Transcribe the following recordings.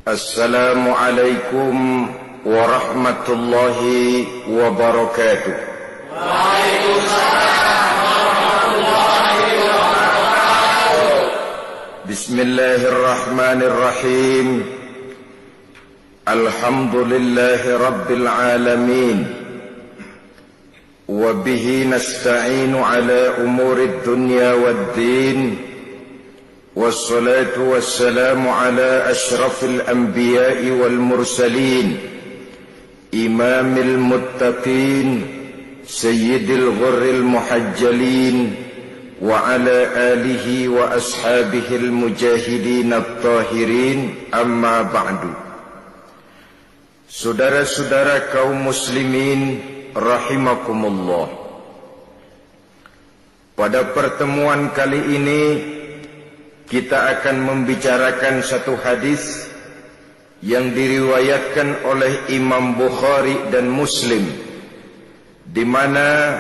Assalamualaikum warahmatullahi wabarakatuh. Waalaikumsalam warahmatullahi wabarakatuh. Bismillahirrahmanirrahim. Alhamdulillahi rabbil alamin. Wa bihi nasta'inu ala umurid dunya waddin. والصلاة والسلام على أشرف الأنبياء والمرسلين إمام المتقين سيد الغر المحجلين وعلى آله وأصحابه المجاهدين الطاهرين أما بعد. Saudara-saudara kaum muslimin rahimakumullah, pada pertemuan kali ini kita akan membicarakan satu hadis yang diriwayatkan oleh Imam Bukhari dan Muslim, di mana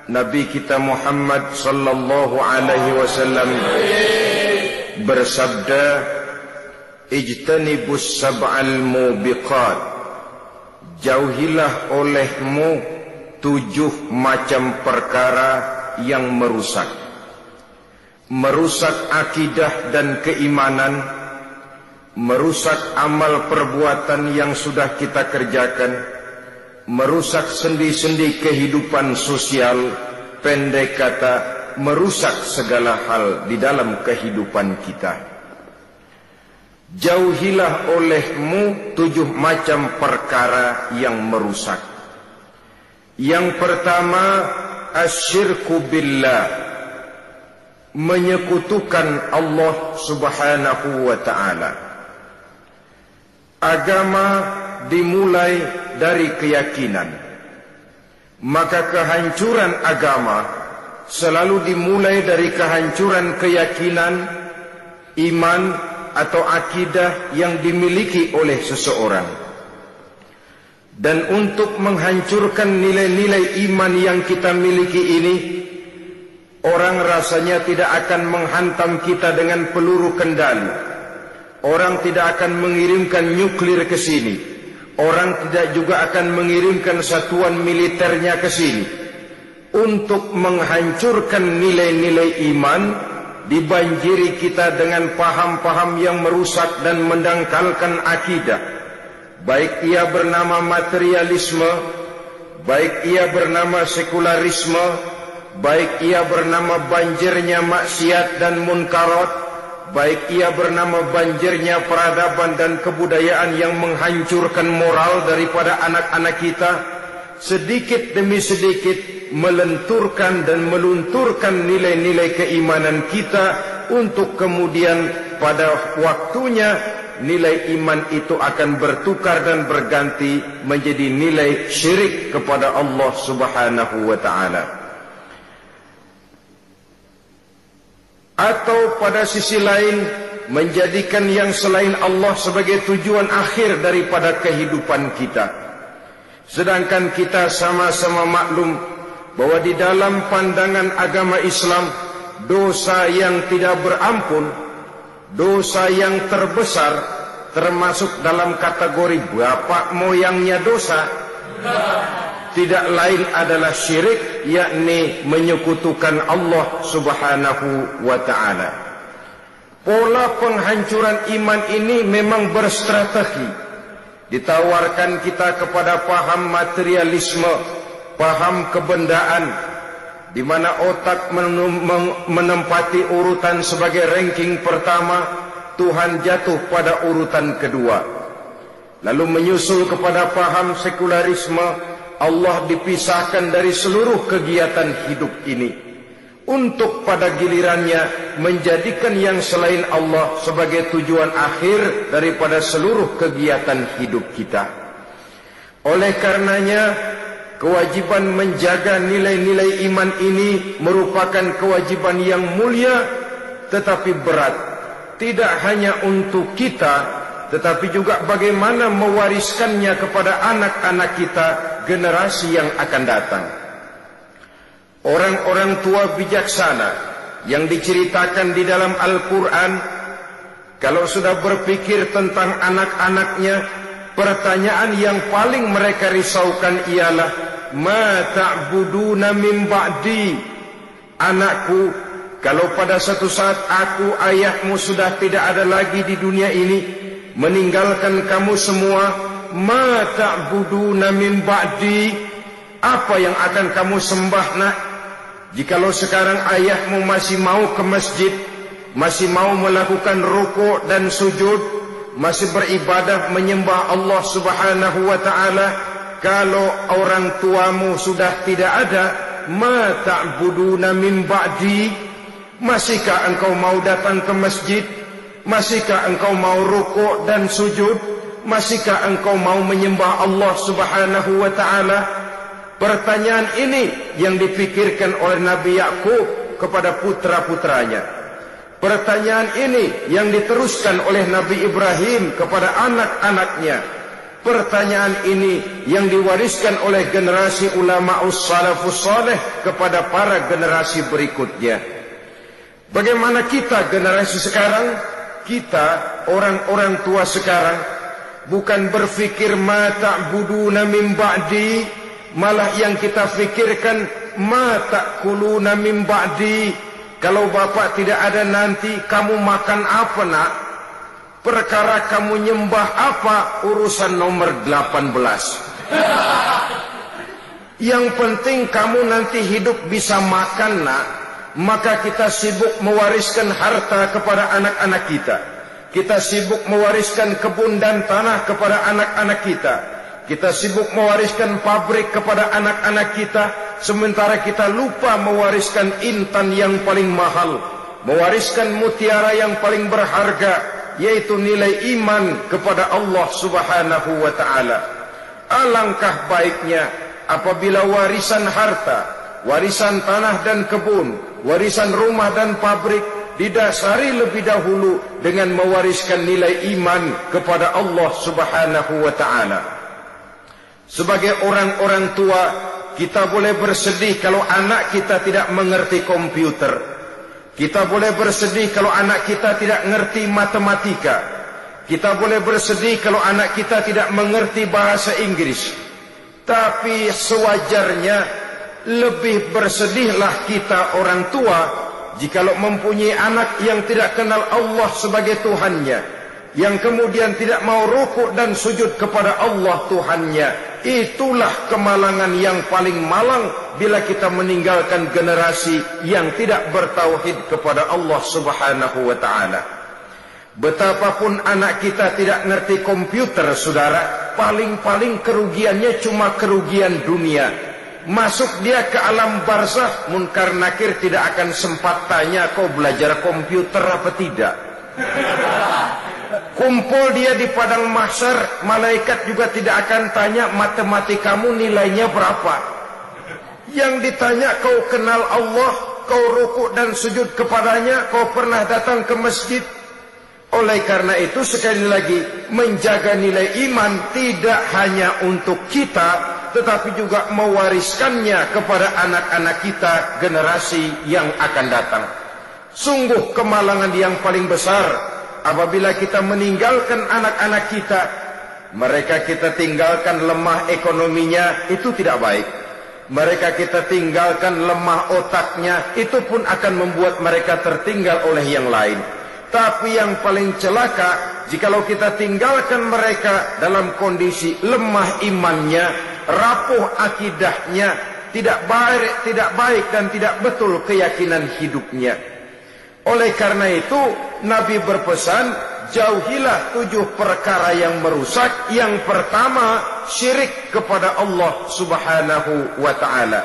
Nabi kita Muhammad sallallahu alaihi wasallam bersabda, "Ijtanibus sab'al mubiqat." Jauhilah olehmu 7 macam perkara yang merusak akidah dan keimanan, merusak amal perbuatan yang sudah kita kerjakan, merusak sendi-sendi kehidupan sosial, pendek kata, merusak segala hal di dalam kehidupan kita. Jauhilah olehmu 7 macam perkara yang merusak. Yang pertama, asyirku billah, menyekutukan Allah subhanahu wa ta'ala. Agama dimulai dari keyakinan, maka kehancuran agama selalu dimulai dari kehancuran keyakinan, iman atau akidah yang dimiliki oleh seseorang. Dan untuk menghancurkan nilai-nilai iman yang kita miliki ini, orang rasanya tidak akan menghantam kita dengan peluru kendali. Orang tidak akan mengirimkan nuklir ke sini. Orang tidak juga akan mengirimkan satuan militernya ke sini. Untuk menghancurkan nilai-nilai iman, dibanjiri kita dengan paham-paham yang merusak dan mendangkalkan akidah. Baik ia bernama materialisme, baik ia bernama sekularisme, baik ia bernama banjirnya maksiat dan munkarat, baik ia bernama banjirnya peradaban dan kebudayaan yang menghancurkan moral daripada anak-anak kita, sedikit demi sedikit melenturkan dan melunturkan nilai-nilai keimanan kita, untuk kemudian pada waktunya nilai iman itu akan bertukar dan berganti menjadi nilai syirik kepada Allah subhanahu wa ta'ala. Atau pada sisi lain, menjadikan yang selain Allah sebagai tujuan akhir daripada kehidupan kita. Sedangkan kita sama-sama maklum bahwa di dalam pandangan agama Islam, dosa yang tidak berampun, dosa yang terbesar, termasuk dalam kategori bapak moyangnya dosa, tidak lain adalah syirik, yakni menyekutukan Allah subhanahu wa ta'ala. Pola penghancuran iman ini memang berstrategi. Ditawarkan kita kepada paham materialisme, paham kebendaan, di mana otak menempati urutan sebagai ranking pertama, Tuhan jatuh pada urutan kedua. Lalu menyusul kepada paham sekularisme, Allah dipisahkan dari seluruh kegiatan hidup ini, untuk pada gilirannya menjadikan yang selain Allah sebagai tujuan akhir daripada seluruh kegiatan hidup kita. Oleh karenanya, kewajiban menjaga nilai-nilai iman ini merupakan kewajiban yang mulia tetapi berat. Tidak hanya untuk kita, tetapi juga bagaimana mewariskannya kepada anak-anak kita, generasi yang akan datang. Orang-orang tua bijaksana yang diceritakan di dalam Al-Quran Kalau sudah berpikir tentang anak-anaknya, pertanyaan yang paling mereka risaukan ialah, ma ta'buduna min ba'di? Anakku, kalau pada satu saat aku, ayahmu sudah tidak ada lagi di dunia ini, meninggalkan kamu semua, ma ta'buduna min ba'di? Apa yang akan kamu sembah, nak? Jikalau sekarang ayahmu masih mau ke masjid, masih mau melakukan rukuk dan sujud, masih beribadah menyembah Allah Subhanahu wa ta'ala, kalau orang tuamu sudah tidak ada, ma ta'buduna min ba'di? Masihkah engkau mau datang ke masjid? Masihkah engkau mau rukuk dan sujud? Masihkah engkau mau menyembah Allah Subhanahu wa ta'ala? Pertanyaan ini yang dipikirkan oleh Nabi Yakub kepada putra-putranya. Pertanyaan ini yang diteruskan oleh Nabi Ibrahim kepada anak-anaknya. Pertanyaan ini yang diwariskan oleh generasi ulama'us salafus saleh kepada para generasi berikutnya. Bagaimana kita generasi sekarang? Kita orang-orang tua sekarang bukan berfikir ma ta'buduna min ba'di, malah yang kita fikirkan ma ta'kuluna min ba'di. Kalau bapak tidak ada nanti kamu makan apa, nak? Perkara kamu nyembah apa, urusan nomor 18. Yang penting kamu nanti hidup bisa makan, nak. Maka kita sibuk mewariskan harta kepada anak-anak kita. Kita sibuk mewariskan kebun dan tanah kepada anak-anak kita. Kita sibuk mewariskan pabrik kepada anak-anak kita, sementara kita lupa mewariskan intan yang paling mahal, mewariskan mutiara yang paling berharga, yaitu nilai iman kepada Allah Subhanahu wa ta'ala. Alangkah baiknya apabila warisan harta, warisan tanah dan kebun, warisan rumah dan pabrik didasari lebih dahulu dengan mewariskan nilai iman kepada Allah Subhanahu wa ta'ala. Sebagai orang-orang tua, kita boleh bersedih kalau anak kita tidak mengerti komputer. Kita boleh bersedih kalau anak kita tidak mengerti matematika. Kita boleh bersedih kalau anak kita tidak mengerti bahasa Inggris. Tapi sewajarnya lebih bersedihlah kita orang tua jikalau mempunyai anak yang tidak kenal Allah sebagai Tuhannya, yang kemudian tidak mau rukuk dan sujud kepada Allah Tuhannya. Itulah kemalangan yang paling malang bila kita meninggalkan generasi yang tidak bertauhid kepada Allah Subhanahu wa ta'ala. Betapapun anak kita tidak ngerti komputer, saudara, paling-paling kerugiannya cuma kerugian dunia. Masuk dia ke alam barzakh, munkar nakir tidak akan sempat tanya kau belajar komputer apa tidak. Kumpul dia di padang mahsyar, malaikat juga tidak akan tanya matematikamu nilainya berapa. Yang ditanya, kau kenal Allah, kau rukuk dan sujud kepadanya, kau pernah datang ke masjid. Oleh karena itu sekali lagi, menjaga nilai iman tidak hanya untuk kita, tetapi juga mewariskannya kepada anak-anak kita, generasi yang akan datang. Sungguh kemalangan yang paling besar apabila kita meninggalkan anak-anak kita, mereka kita tinggalkan lemah ekonominya, itu tidak baik. Mereka kita tinggalkan lemah otaknya, itu pun akan membuat mereka tertinggal oleh yang lain. Tapi yang paling celaka, jikalau kita tinggalkan mereka dalam kondisi lemah imannya, rapuh akidahnya, tidak baik dan tidak betul keyakinan hidupnya. Oleh karena itu, Nabi berpesan, jauhilah 7 perkara yang merusak. Yang pertama, syirik kepada Allah Subhanahu wa ta'ala.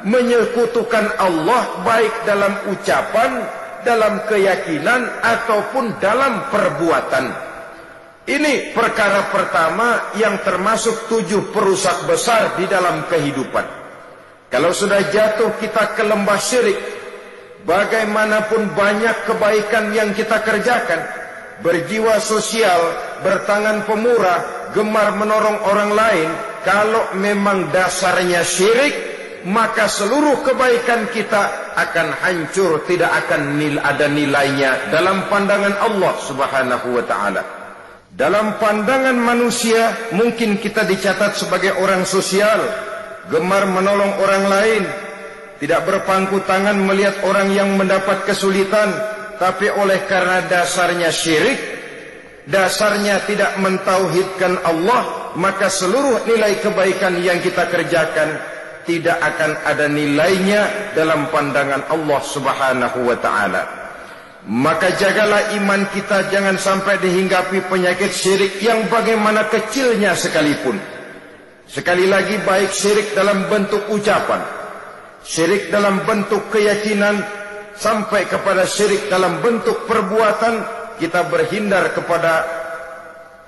Menyekutukan Allah baik dalam ucapan, dalam keyakinan, ataupun dalam perbuatan. Ini perkara pertama yang termasuk 7 perusak besar di dalam kehidupan. Kalau sudah jatuh kita ke lembah syirik, bagaimanapun banyak kebaikan yang kita kerjakan, berjiwa sosial, bertangan pemurah, gemar menolong orang lain, kalau memang dasarnya syirik, maka seluruh kebaikan kita akan hancur, tidak akan ada nilainya dalam pandangan Allah Subhanahu wa taala. Dalam pandangan manusia, mungkin kita dicatat sebagai orang sosial, gemar menolong orang lain, tidak berpangku tangan melihat orang yang mendapat kesulitan, tapi oleh karena dasarnya syirik, dasarnya tidak mentauhidkan Allah, maka seluruh nilai kebaikan yang kita kerjakan tidak akan ada nilainya dalam pandangan Allah Subhanahu wa taala. Maka jagalah iman kita jangan sampai dihinggapi penyakit syirik yang bagaimana kecilnya sekalipun. Sekali lagi, baik syirik dalam bentuk ucapan, syirik dalam bentuk keyakinan, sampai kepada syirik dalam bentuk perbuatan, kita berhindar kepada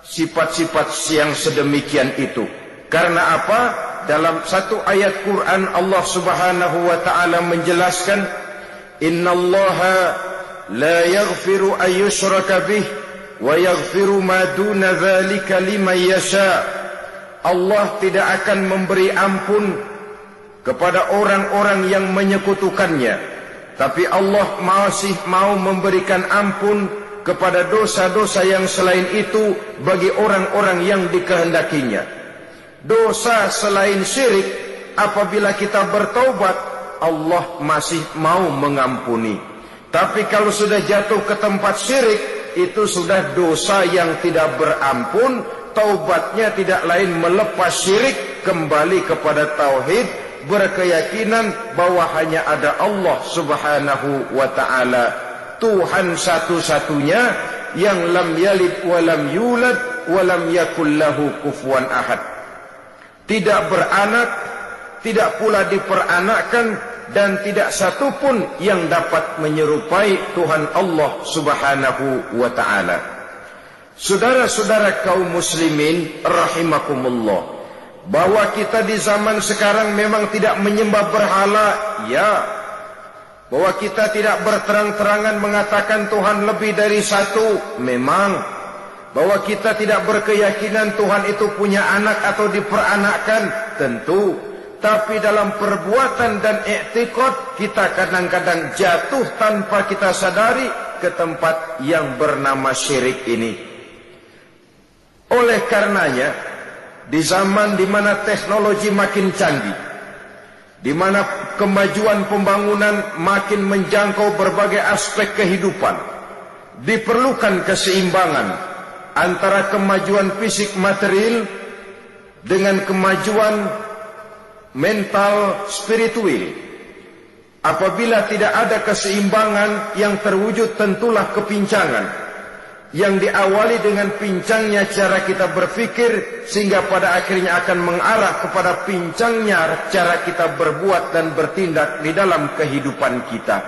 sifat-sifat yang sedemikian itu. Karena apa? Dalam satu ayat Quran Allah Subhanahu wa taala menjelaskan, innallaha la yaghfiru an yushraka bih wa yaghfiru ma duna dzalika liman yasha. Allah tidak akan memberi ampun kepada orang-orang yang menyekutukannya, tapi Allah masih mau memberikan ampun kepada dosa-dosa yang selain itu bagi orang-orang yang dikehendakinya. Dosa selain syirik, apabila kita bertaubat, Allah masih mau mengampuni. Tapi kalau sudah jatuh ke tempat syirik, itu sudah dosa yang tidak berampun. Taubatnya tidak lain melepas syirik, kembali kepada tauhid, berkeyakinan bahwa hanya ada Allah Subhanahu wa ta'ala, Tuhan satu-satunya yang lam yalid wa lam yulad wa lam yakul lahu kufuwan ahad. Tidak beranak, tidak pula diperanakkan, dan tidak satupun yang dapat menyerupai Tuhan Allah Subhanahu wa ta'ala. Saudara-saudara kaum muslimin rahimakumullah, bahwa kita di zaman sekarang memang tidak menyembah berhala, ya. Bahwa kita tidak berterang-terangan mengatakan Tuhan lebih dari satu, memang. Bahwa kita tidak berkeyakinan Tuhan itu punya anak atau diperanakkan, tentu. Tapi dalam perbuatan dan i'tiqad, kita kadang-kadang jatuh tanpa kita sadari ke tempat yang bernama syirik ini. Oleh karenanya, di zaman di mana teknologi makin canggih, di mana kemajuan pembangunan makin menjangkau berbagai aspek kehidupan, diperlukan keseimbangan antara kemajuan fisik material dengan kemajuan mental spiritual. Apabila tidak ada keseimbangan, yang terwujud tentulah kepincangan, yang diawali dengan pincangnya cara kita berpikir, sehingga pada akhirnya akan mengarah kepada pincangnya cara kita berbuat dan bertindak di dalam kehidupan kita.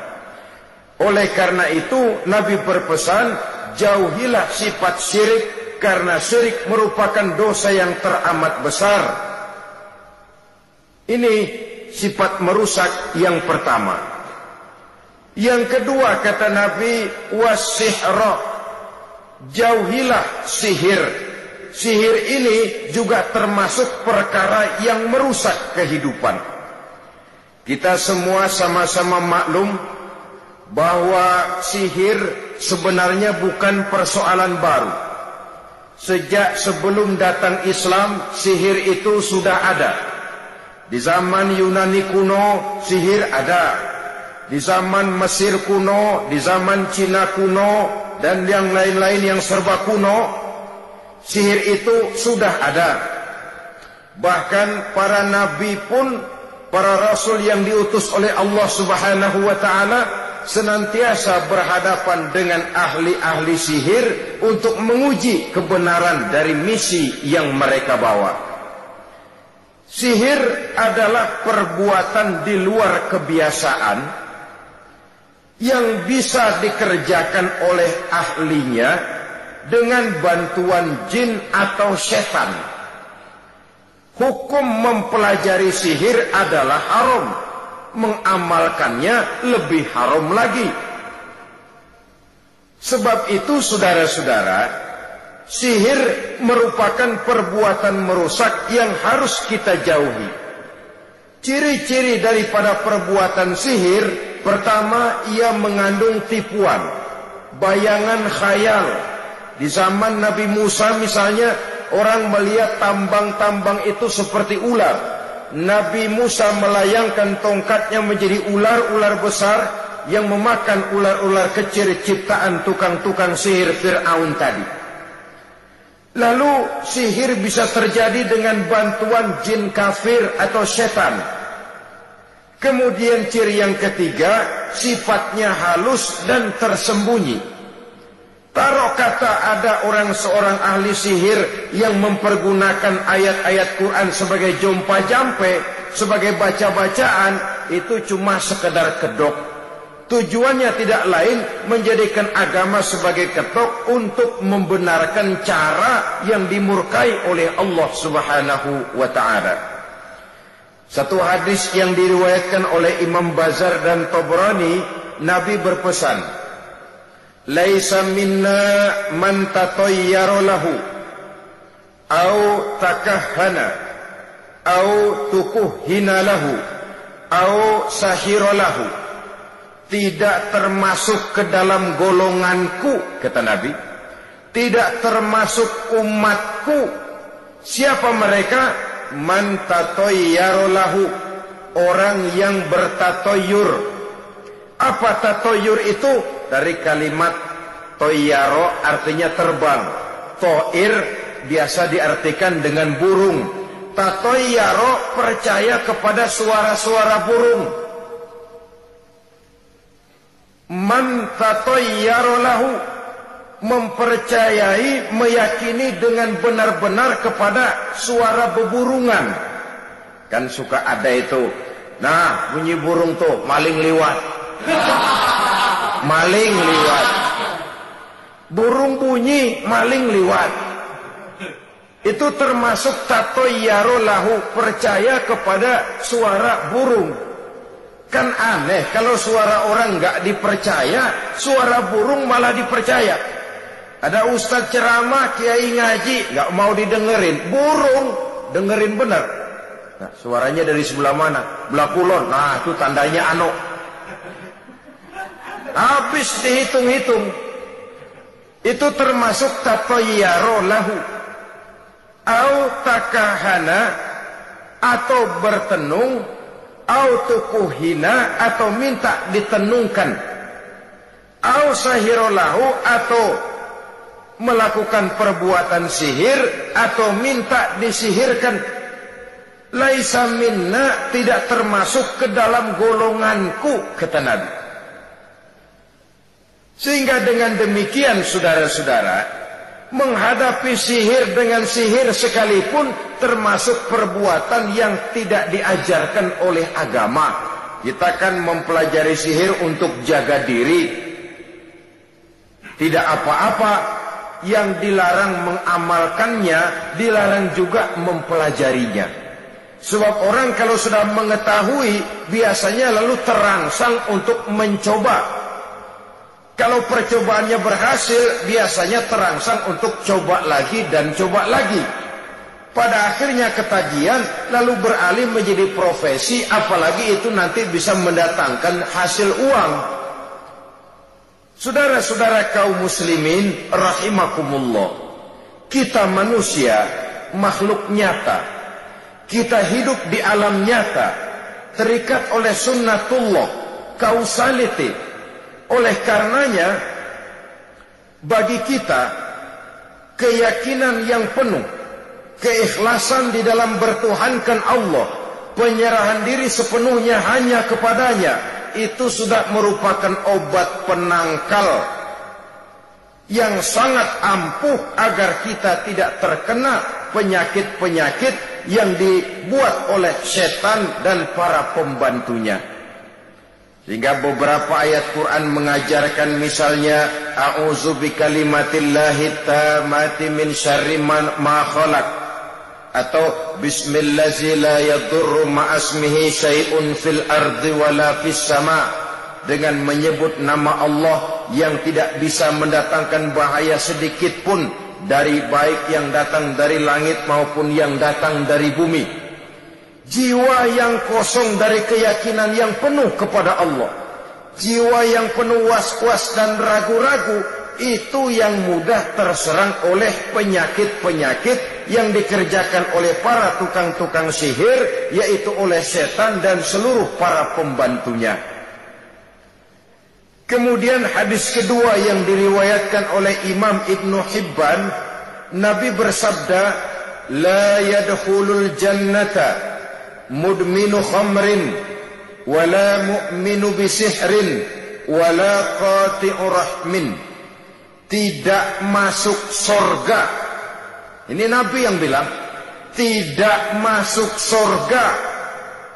Oleh karena itu, Nabi berpesan, jauhilah sifat syirik, karena syirik merupakan dosa yang teramat besar. Ini sifat merusak yang pertama. Yang kedua, kata Nabi, wasihra, jauhilah sihir. Sihir ini juga termasuk perkara yang merusak kehidupan. Kita semua sama-sama maklum bahwa sihir sebenarnya bukan persoalan baru. Sejak sebelum datang Islam, sihir itu sudah ada. Di zaman Yunani kuno, sihir ada. Di zaman Mesir kuno, di zaman Cina kuno, dan yang lain-lain yang serba kuno, sihir itu sudah ada. Bahkan para nabi pun, para rasul yang diutus oleh Allah Subhanahu wa ta'ala, senantiasa berhadapan dengan ahli-ahli sihir untuk menguji kebenaran dari misi yang mereka bawa. Sihir adalah perbuatan di luar kebiasaan yang bisa dikerjakan oleh ahlinya dengan bantuan jin atau setan. Hukum mempelajari sihir adalah haram, mengamalkannya lebih haram lagi. Sebab itu saudara-saudara, sihir merupakan perbuatan merusak yang harus kita jauhi. Ciri-ciri daripada perbuatan sihir, Pertama, ia mengandung tipuan, bayangan khayal. Di zaman Nabi Musa misalnya, orang melihat tambang-tambang itu seperti ular. Nabi Musa melayangkan tongkatnya menjadi ular-ular besar yang memakan ular-ular kecil ciptaan tukang-tukang sihir Fir'aun tadi. Lalu sihir bisa terjadi dengan bantuan jin kafir atau setan. Kemudian ciri yang ketiga, sifatnya halus dan tersembunyi. Taruh kata ada seorang ahli sihir yang mempergunakan ayat-ayat Quran sebagai jompa-jampe, sebagai baca-bacaan, itu cuma sekedar kedok. Tujuannya tidak lain menjadikan agama sebagai ketok untuk membenarkan cara yang dimurkai oleh Allah Subhanahu wa ta'ala. Satu hadis yang diriwayatkan oleh Imam Bazar dan Tabrani, Nabi berpesan, "Laisa minna man tatayyara lahu au takahhana au tukuhhina lahu au sahira lahu." Tidak termasuk ke dalam golonganku, kata Nabi. Tidak termasuk umatku. Siapa mereka? Man tatayyara lahu, orang yang bertatoyur. Apa tatoyur itu? Dari kalimat toyaro, artinya terbang. Toir biasa diartikan dengan burung. Tatoyaro percaya kepada suara-suara burung. Man tatayyara lahu, mempercayai, meyakini dengan benar-benar kepada suara beburungan. Kan suka ada itu, nah bunyi burung tuh, maling liwat. Maling liwat. Burung bunyi, maling liwat. Itu termasuk tatayyara lahu, percaya kepada suara burung. Kan aneh kalau suara orang nggak dipercaya, suara burung malah dipercaya. Ada ustaz ceramah, kiai ngaji, nggak mau didengerin, burung dengerin benar. Nah, suaranya dari sebelah mana? Belah kulon. Nah, itu tandanya ano. Habis dihitung-hitung. Itu termasuk tatayyara lahu. Au takahana, atau bertenung, au tukuhina, atau minta ditenungkan, au sahirolahu, atau melakukan perbuatan sihir, atau minta disihirkan. Laisa minna, tidak termasuk ke dalam golonganku, kata Nabi. Sehingga dengan demikian saudara-saudara, menghadapi sihir dengan sihir sekalipun termasuk perbuatan yang tidak diajarkan oleh agama. Kita kan mempelajari sihir untuk jaga diri. Tidak apa-apa, yang dilarang mengamalkannya, dilarang juga mempelajarinya. Sebab orang kalau sudah mengetahui, biasanya lalu terangsang untuk mencoba. Kalau percobaannya berhasil, biasanya terangsang untuk coba lagi dan coba lagi. Pada akhirnya ketagihan, lalu beralih menjadi profesi, apalagi itu nanti bisa mendatangkan hasil uang. Saudara-saudara kaum muslimin rahimakumullah, kita manusia makhluk nyata. Kita hidup di alam nyata, terikat oleh sunnatullah, causality. Oleh karenanya, bagi kita keyakinan yang penuh, keikhlasan di dalam bertuhankan Allah, penyerahan diri sepenuhnya hanya kepadanya, itu sudah merupakan obat penangkal yang sangat ampuh agar kita tidak terkena penyakit-penyakit yang dibuat oleh setan dan para pembantunya. Sehingga beberapa ayat Quran mengajarkan, misalnya a'udzu bikalimatillahi tammati min syarri ma khalaq, atau bismillazi la yadurru ma'asmihi syai'un fil ardi wala fis sama, dengan menyebut nama Allah yang tidak bisa mendatangkan bahaya sedikit pun, dari baik yang datang dari langit maupun yang datang dari bumi. Jiwa yang kosong dari keyakinan yang penuh kepada Allah, Jiwa yang penuh was-was dan ragu-ragu, itu yang mudah terserang oleh penyakit-penyakit yang dikerjakan oleh para tukang-tukang sihir, yaitu oleh setan dan seluruh para pembantunya. Kemudian hadis kedua yang diriwayatkan oleh Imam Ibnu Hibban, Nabi bersabda, "La yadkhulul jannata mudminu khamrin wala mu'minu bisihrin wala qati'u rahmin." Tidak masuk surga. Ini Nabi yang bilang, tidak masuk surga.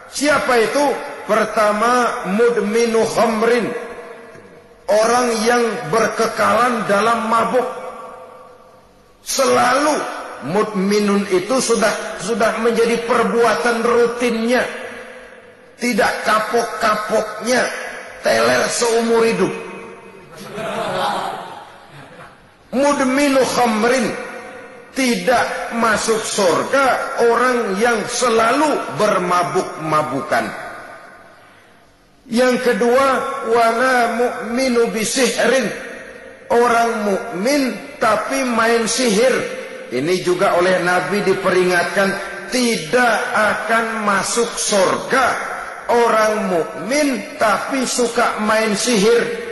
Siapa itu? Pertama, mudminu khamrin, orang yang berkekalan dalam mabuk. Selalu mudminun itu sudah menjadi perbuatan rutinnya. Tidak kapok-kapoknya, teler seumur hidup. Mudminu khamrin, tidak masuk surga orang yang selalu bermabuk-mabukan. Yang kedua, wala mu'minu bisihrin, orang mukmin tapi main sihir. Ini juga oleh Nabi diperingatkan, tidak akan masuk surga orang mukmin tapi suka main sihir.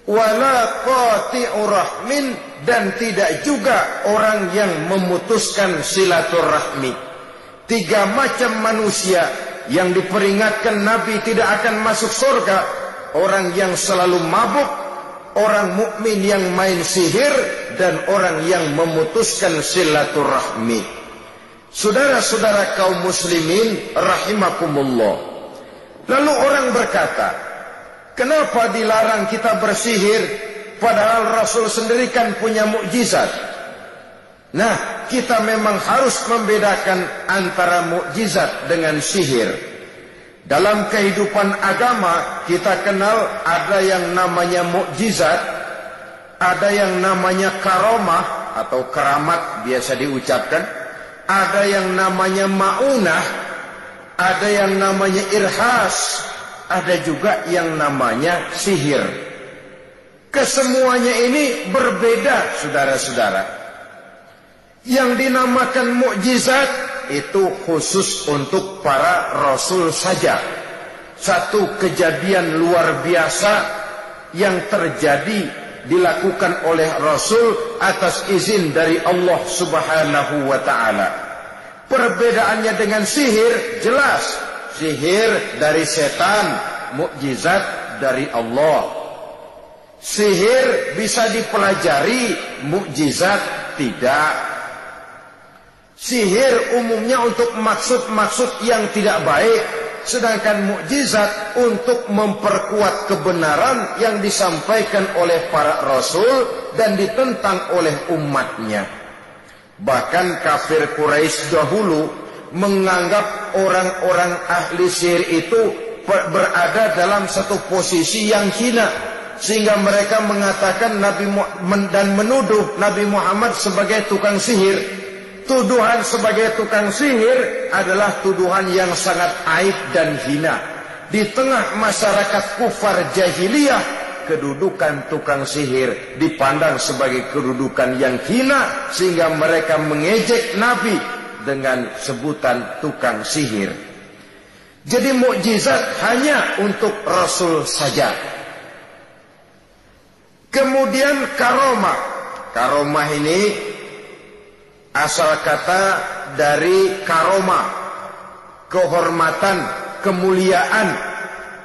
Wala qati'u rahmin, dan tidak juga orang yang memutuskan silaturahmi. 3 macam manusia yang diperingatkan Nabi tidak akan masuk surga: orang yang selalu mabuk, orang mukmin yang main sihir, dan orang yang memutuskan silaturahmi. Saudara-saudara kaum muslimin rahimakumullah. Lalu orang berkata, kenapa dilarang kita bersihir, padahal Rasul sendiri kan punya mukjizat? Nah, kita memang harus membedakan antara mukjizat dengan sihir. Dalam kehidupan agama, kita kenal ada yang namanya mukjizat, ada yang namanya karomah atau keramat biasa diucapkan, ada yang namanya maunah, ada yang namanya irhas, ada juga yang namanya sihir. Kesemuanya ini berbeda, saudara-saudara. Yang dinamakan mukjizat itu khusus untuk para rasul saja. Satu kejadian luar biasa yang terjadi dilakukan oleh Rasul atas izin dari Allah Subhanahu wa ta'ala. Perbedaannya dengan sihir jelas. Sihir dari setan, mukjizat dari Allah. Sihir bisa dipelajari, mukjizat tidak. Sihir umumnya untuk maksud-maksud yang tidak baik, sedangkan mukjizat untuk memperkuat kebenaran yang disampaikan oleh para rasul dan ditentang oleh umatnya. Bahkan kafir Quraisy dahulu menganggap orang-orang ahli sihir itu berada dalam satu posisi yang hina, sehingga mereka mengatakan dan menuduh Nabi Muhammad sebagai tukang sihir. Tuduhan sebagai tukang sihir adalah tuduhan yang sangat aib dan hina. Di tengah masyarakat kufar jahiliyah, kedudukan tukang sihir dipandang sebagai kedudukan yang hina, sehingga mereka mengejek Nabi dengan sebutan tukang sihir. Jadi mukjizat hanya untuk Rasul saja. Kemudian karomah. Karomah ini asal kata dari karomah, kehormatan, kemuliaan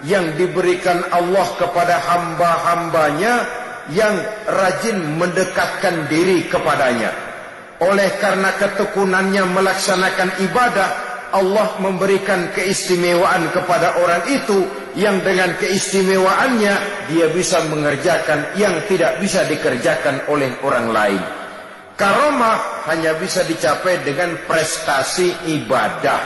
yang diberikan Allah kepada hamba-hambanya yang rajin mendekatkan diri kepadanya. Oleh karena ketekunannya melaksanakan ibadah, Allah memberikan keistimewaan kepada orang itu, yang dengan keistimewaannya dia bisa mengerjakan yang tidak bisa dikerjakan oleh orang lain. Karomah hanya bisa dicapai dengan prestasi ibadah.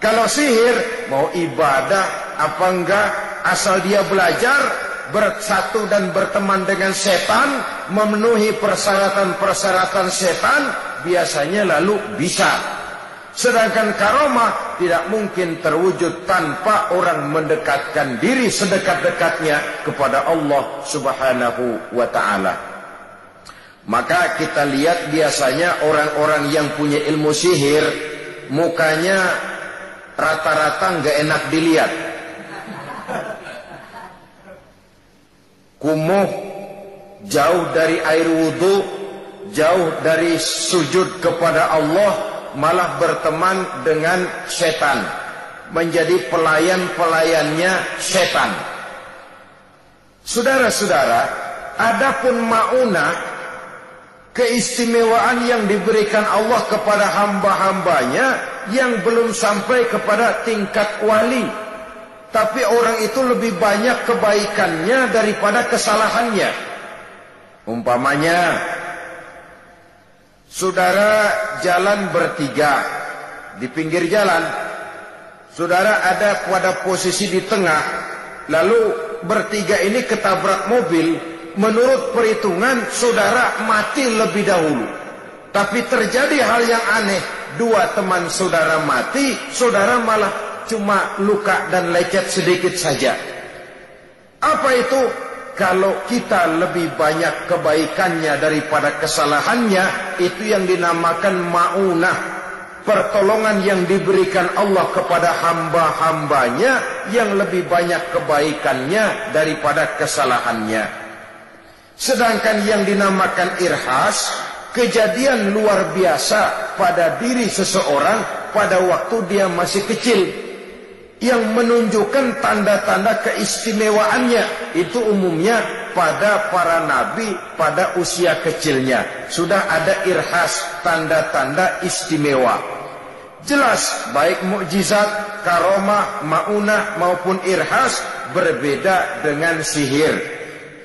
Kalau sihir, mau ibadah apa enggak, asal dia belajar, bersatu dan berteman dengan setan, memenuhi persyaratan-persyaratan setan, biasanya lalu bisa. Sedangkan karomah tidak mungkin terwujud tanpa orang mendekatkan diri sedekat-dekatnya kepada Allah Subhanahu wa ta'ala. Maka kita lihat biasanya orang-orang yang punya ilmu sihir, mukanya rata-rata nggak enak dilihat. Kumuh, jauh dari air wudhu, jauh dari sujud kepada Allah, malah berteman dengan setan, menjadi pelayan-pelayannya setan. Saudara-saudara, adapun maunah, keistimewaan yang diberikan Allah kepada hamba-hambanya yang belum sampai kepada tingkat wali, tapi orang itu lebih banyak kebaikannya daripada kesalahannya. Umpamanya, saudara jalan bertiga di pinggir jalan, saudara ada pada posisi di tengah, lalu bertiga ini ketabrak mobil. Menurut perhitungan saudara mati lebih dahulu, tapi terjadi hal yang aneh, dua teman saudara mati, saudara malah cuma luka dan lecet sedikit saja. Apa itu? Kalau kita lebih banyak kebaikannya daripada kesalahannya, itu yang dinamakan ma'unah, pertolongan yang diberikan Allah kepada hamba-hambanya yang lebih banyak kebaikannya daripada kesalahannya. Sedangkan yang dinamakan irhas, kejadian luar biasa pada diri seseorang pada waktu dia masih kecil, yang menunjukkan tanda-tanda keistimewaannya. Itu umumnya pada para nabi pada usia kecilnya sudah ada irhas, tanda-tanda istimewa. Jelas baik mukjizat, karomah, maunah maupun irhas berbeda dengan sihir.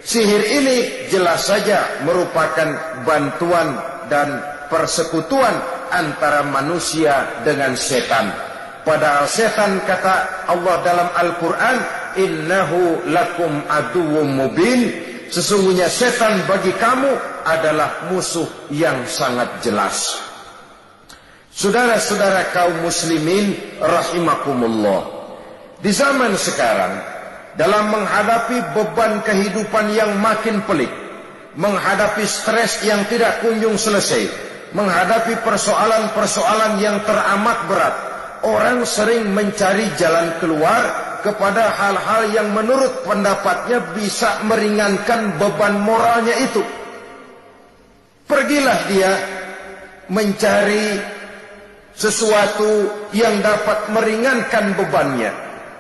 Sihir ini jelas saja merupakan bantuan dan persekutuan antara manusia dengan setan. Padahal setan, kata Allah dalam Al-Quran, innahu lakum aduwwum mubin, sesungguhnya setan bagi kamu adalah musuh yang sangat jelas. Saudara-saudara kaum muslimin rahimakumullah, di zaman sekarang, dalam menghadapi beban kehidupan yang makin pelik, menghadapi stres yang tidak kunjung selesai, menghadapi persoalan-persoalan yang teramat berat, orang sering mencari jalan keluar kepada hal-hal yang menurut pendapatnya bisa meringankan beban moralnya itu. Pergilah dia mencari sesuatu yang dapat meringankan bebannya.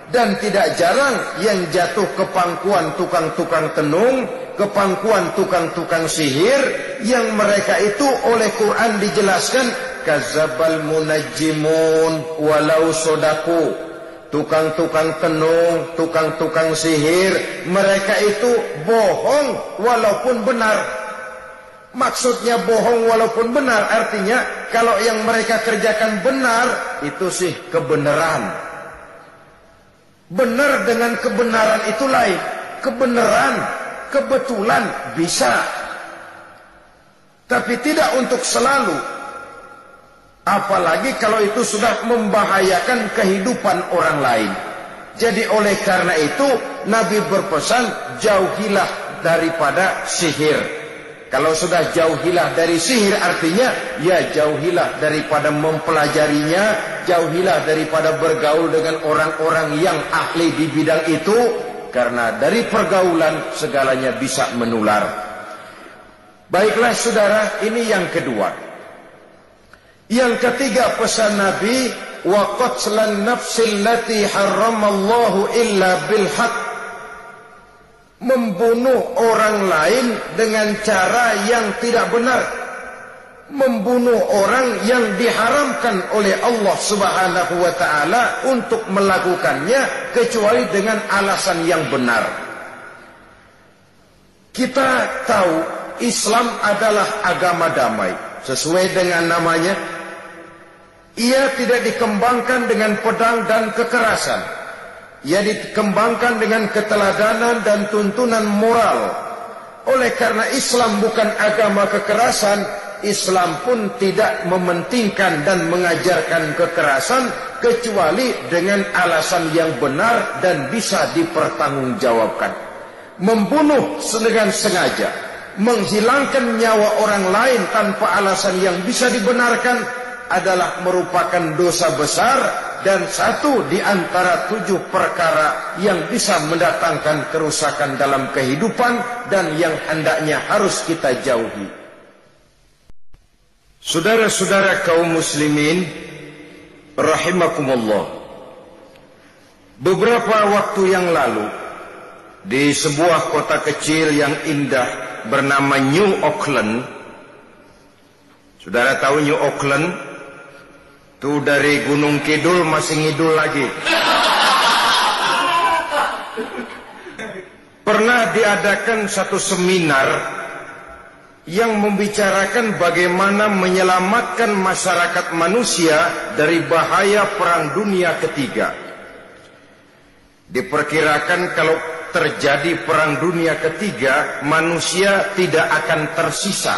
Dan tidak jarang yang jatuh ke pangkuan tukang-tukang tenung, ke pangkuan tukang-tukang sihir, yang mereka itu oleh Quran dijelaskan kazabal munajjimun walau sodaku. Tukang-tukang tenung, tukang-tukang sihir, mereka itu bohong walaupun benar. Maksudnya bohong walaupun benar, artinya kalau yang mereka kerjakan benar, itu sih kebenaran. Benar dengan kebenaran itu lain. Kebenaran, kebetulan bisa, tapi tidak untuk selalu. Apalagi kalau itu sudah membahayakan kehidupan orang lain. Jadi oleh karena itu Nabi berpesan, jauhilah daripada sihir. Kalau sudah jauhilah dari sihir, artinya ya jauhilah daripada mempelajarinya, jauhilah daripada bergaul dengan orang-orang yang ahli di bidang itu, karena dari pergaulan segalanya bisa menular. Baiklah saudara, ini yang kedua. Yang ketiga pesan Nabi, wa qatlan nafsil lati harramallahu illa bil haqq, membunuh orang lain dengan cara yang tidak benar, membunuh orang yang diharamkan oleh Allah Subhanahu wa ta'ala untuk melakukannya kecuali dengan alasan yang benar. Kita tahu Islam adalah agama damai, sesuai dengan namanya. Ia tidak dikembangkan dengan pedang dan kekerasan. Ia dikembangkan dengan keteladanan dan tuntunan moral. Oleh karena Islam bukan agama kekerasan, Islam pun tidak mementingkan dan mengajarkan kekerasan kecuali dengan alasan yang benar dan bisa dipertanggungjawabkan. Membunuh dengan sengaja, menghilangkan nyawa orang lain tanpa alasan yang bisa dibenarkan adalah merupakan dosa besar dan satu di antara 7 perkara yang bisa mendatangkan kerusakan dalam kehidupan dan yang hendaknya harus kita jauhi. Saudara-saudara kaum muslimin rahimakumullah, beberapa waktu yang lalu di sebuah kota kecil yang indah bernama New Auckland. Saudara tahu New Auckland? Itu dari Gunung Kidul masih ngidul lagi. Pernah diadakan satu seminar yang membicarakan bagaimana menyelamatkan masyarakat manusia dari bahaya Perang Dunia Ketiga. Diperkirakan kalau terjadi Perang Dunia Ketiga, manusia tidak akan tersisa.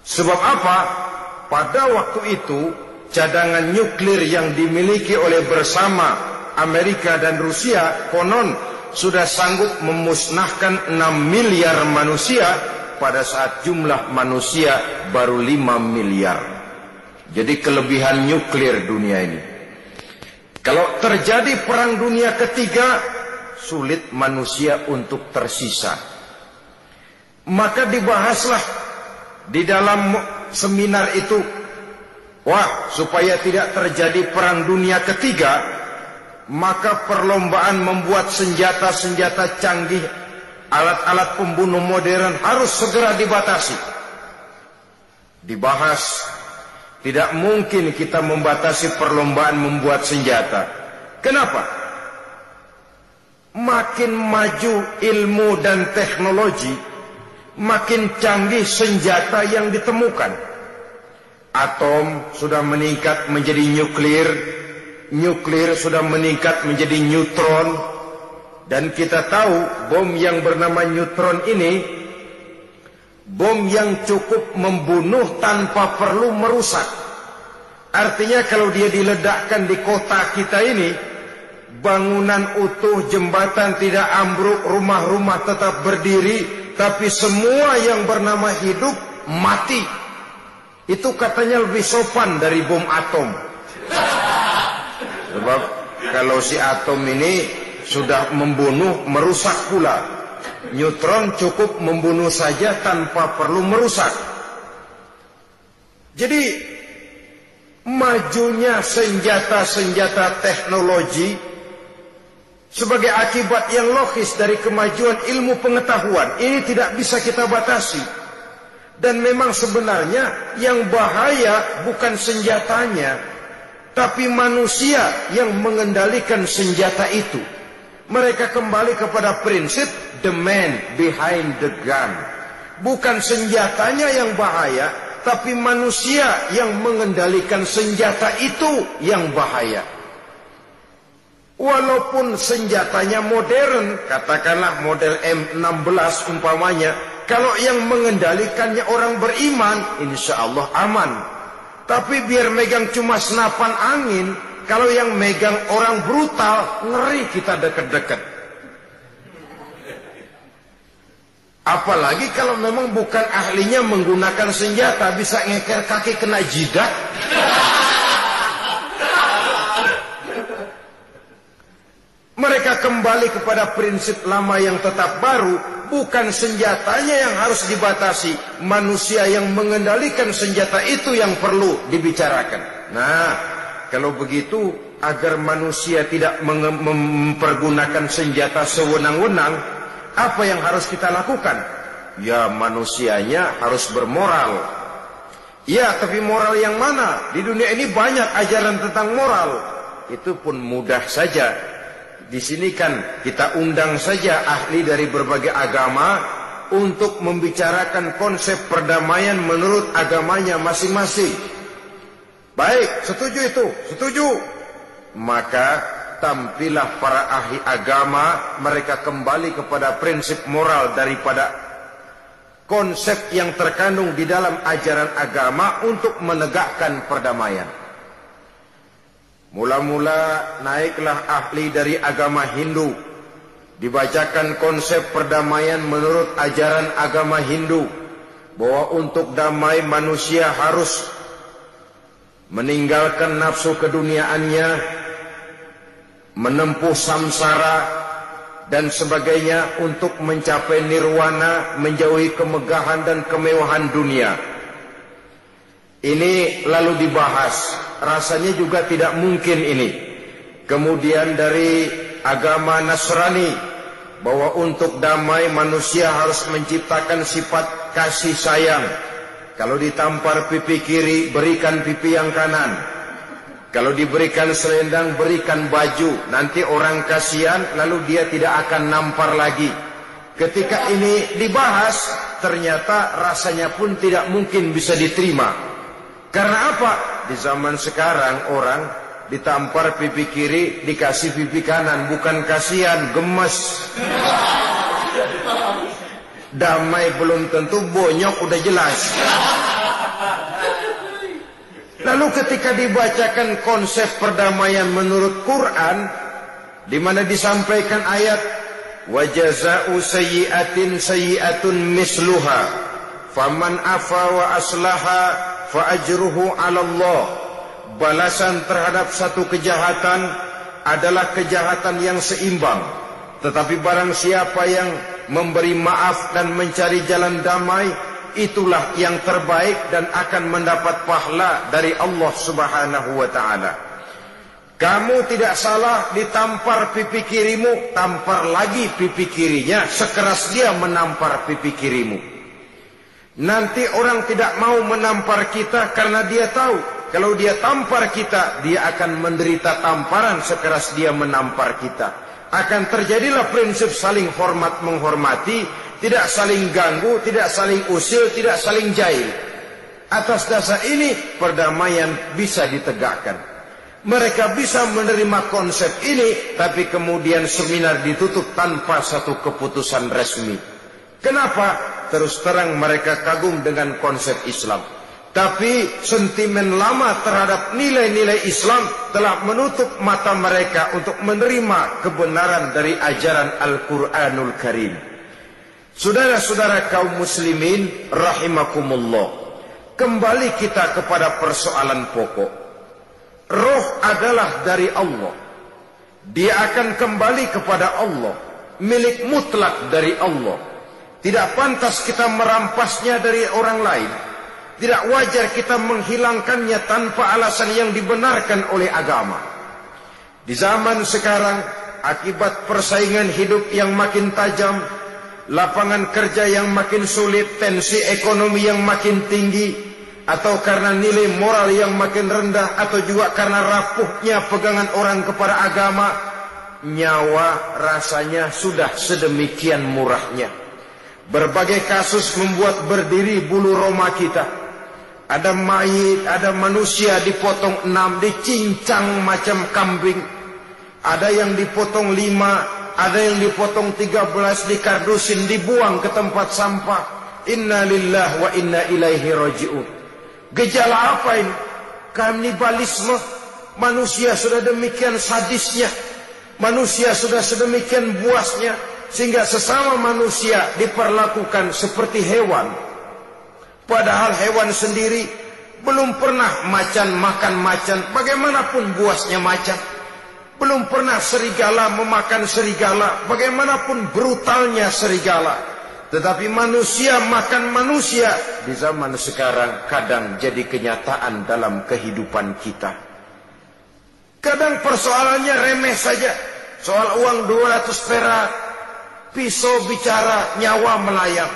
Sebab apa? Pada waktu itu, cadangan nuklir yang dimiliki oleh bersama Amerika dan Rusia konon sudah sanggup memusnahkan 6 miliar manusia pada saat jumlah manusia baru 5 miliar. Jadi kelebihan nuklir dunia ini. Kalau terjadi Perang Dunia Ketiga, sulit manusia untuk tersisa. Maka dibahaslah di dalam seminar itu, wah, supaya tidak terjadi Perang Dunia Ketiga, maka perlombaan membuat senjata-senjata canggih, alat-alat pembunuh modern harus segera dibatasi. Dibahas, tidak mungkin kita membatasi perlombaan membuat senjata. Kenapa? Makin maju ilmu dan teknologi, makin canggih senjata yang ditemukan. Atom sudah meningkat menjadi nuklir, nuklir sudah meningkat menjadi neutron. Dan kita tahu bom yang bernama neutron ini bom yang cukup membunuh tanpa perlu merusak. Artinya kalau dia diledakkan di kota kita ini, bangunan utuh, jembatan tidak ambruk, rumah-rumah tetap berdiri, tapi semua yang bernama hidup mati. Itu katanya lebih sopan dari bom atom. Sebab kalau si atom ini sudah membunuh, merusak pula. Neutron cukup membunuh saja tanpa perlu merusak. Jadi majunya senjata-senjata teknologi sebagai akibat yang logis dari kemajuan ilmu pengetahuan ini tidak bisa kita batasi. Dan memang sebenarnya yang bahaya bukan senjatanya, tapi manusia yang mengendalikan senjata itu. Mereka kembali kepada prinsip the man behind the gun. Bukan senjatanya yang bahaya, tapi manusia yang mengendalikan senjata itu yang bahaya. Walaupun senjatanya modern, katakanlah model M16 umpamanya, kalau yang mengendalikannya orang beriman, insya Allah aman. Tapi biar megang cuma senapan angin, kalau yang megang orang brutal, ngeri kita deket-deket. Apalagi kalau memang bukan ahlinya menggunakan senjata, bisa ngeker kaki kena jidat. Mereka kembali kepada prinsip lama yang tetap baru, bukan senjatanya yang harus dibatasi, manusia yang mengendalikan senjata itu yang perlu dibicarakan. Nah, kalau begitu, agar manusia tidak mempergunakan senjata sewenang-wenang, apa yang harus kita lakukan? Ya, manusianya harus bermoral. Ya, tapi moral yang mana? Di dunia ini banyak ajaran tentang moral. Itu pun mudah saja. Di sini kan kita undang saja ahli dari berbagai agama untuk membicarakan konsep perdamaian menurut agamanya masing-masing. Baik, setuju itu, setuju. Maka tampillah para ahli agama, mereka kembali kepada prinsip moral daripada konsep yang terkandung di dalam ajaran agama untuk menegakkan perdamaian. Mula-mula naiklah ahli dari agama Hindu, dibacakan konsep perdamaian menurut ajaran agama Hindu, bahwa untuk damai manusia harus meninggalkan nafsu keduniaannya, menempuh samsara dan sebagainya untuk mencapai nirwana, menjauhi kemegahan dan kemewahan dunia. Ini lalu dibahas, rasanya juga tidak mungkin ini. Kemudian dari agama Nasrani, bahwa untuk damai manusia harus menciptakan sifat kasih sayang. Kalau ditampar pipi kiri, berikan pipi yang kanan. Kalau diberikan selendang, berikan baju. Nanti orang kasihan, lalu dia tidak akan nampar lagi. Ketika ini dibahas, ternyata rasanya pun tidak mungkin bisa diterima. Karena apa? Di zaman sekarang orang ditampar pipi kiri, dikasih pipi kanan. Bukan kasihan, gemes. Damai belum tentu, bonyok udah jelas. Lalu ketika dibacakan konsep perdamaian menurut Quran, di mana disampaikan ayat wa jazaa'u sayyi'atin sayyi'atun misluha faman afa wa aslaha fa ajruhu 'ala Allah. Balasan terhadap satu kejahatan adalah kejahatan yang seimbang. Tetapi barang siapa yang memberi maaf dan mencari jalan damai, itulah yang terbaik dan akan mendapat pahala dari Allah Subhanahu wa ta'ala. Kamu tidak salah ditampar pipi kirimu, tampar lagi pipi kirinya sekeras dia menampar pipi kirimu. Nanti orang tidak mau menampar kita karena dia tahu kalau dia tampar kita, dia akan menderita tamparan sekeras dia menampar kita. Akan terjadilah prinsip saling hormat menghormati, tidak saling ganggu, tidak saling usil, tidak saling jahil. Atas dasar ini perdamaian bisa ditegakkan. Mereka bisa menerima konsep ini, tapi kemudian seminar ditutup tanpa satu keputusan resmi. Kenapa? Terus terang mereka kagum dengan konsep Islam, tapi sentimen lama terhadap nilai-nilai Islam telah menutup mata mereka untuk menerima kebenaran dari ajaran Al-Quranul Karim. Saudara-saudara kaum muslimin rahimakumullah, kembali kita kepada persoalan pokok. Roh adalah dari Allah. Dia akan kembali kepada Allah, milik mutlak dari Allah. Tidak pantas kita merampasnya dari orang lain. Tidak wajar kita menghilangkannya tanpa alasan yang dibenarkan oleh agama. Di zaman sekarang, akibat persaingan hidup yang makin tajam, lapangan kerja yang makin sulit, tensi ekonomi yang makin tinggi, atau karena nilai moral yang makin rendah, atau juga karena rapuhnya pegangan orang kepada agama, nyawa rasanya sudah sedemikian murahnya. Berbagai kasus membuat berdiri bulu roma kita. Ada mayit, ada manusia dipotong 6, dicincang macam kambing. Ada yang dipotong 5, ada yang dipotong 13, dikardusin, dibuang ke tempat sampah. Inna lillahi wa inna ilaihi raji'un. Gejala apa ini? Kanibalisme. Manusia sudah demikian sadisnya, manusia sudah sedemikian buasnya, sehingga sesama manusia diperlakukan seperti hewan. Padahal hewan sendiri belum pernah macan makan macan, bagaimanapun buasnya macan. Belum pernah serigala memakan serigala, bagaimanapun brutalnya serigala. Tetapi manusia makan manusia di zaman sekarang kadang jadi kenyataan dalam kehidupan kita. Kadang persoalannya remeh saja. Soal uang 200 perak, pisau bicara, nyawa melayang.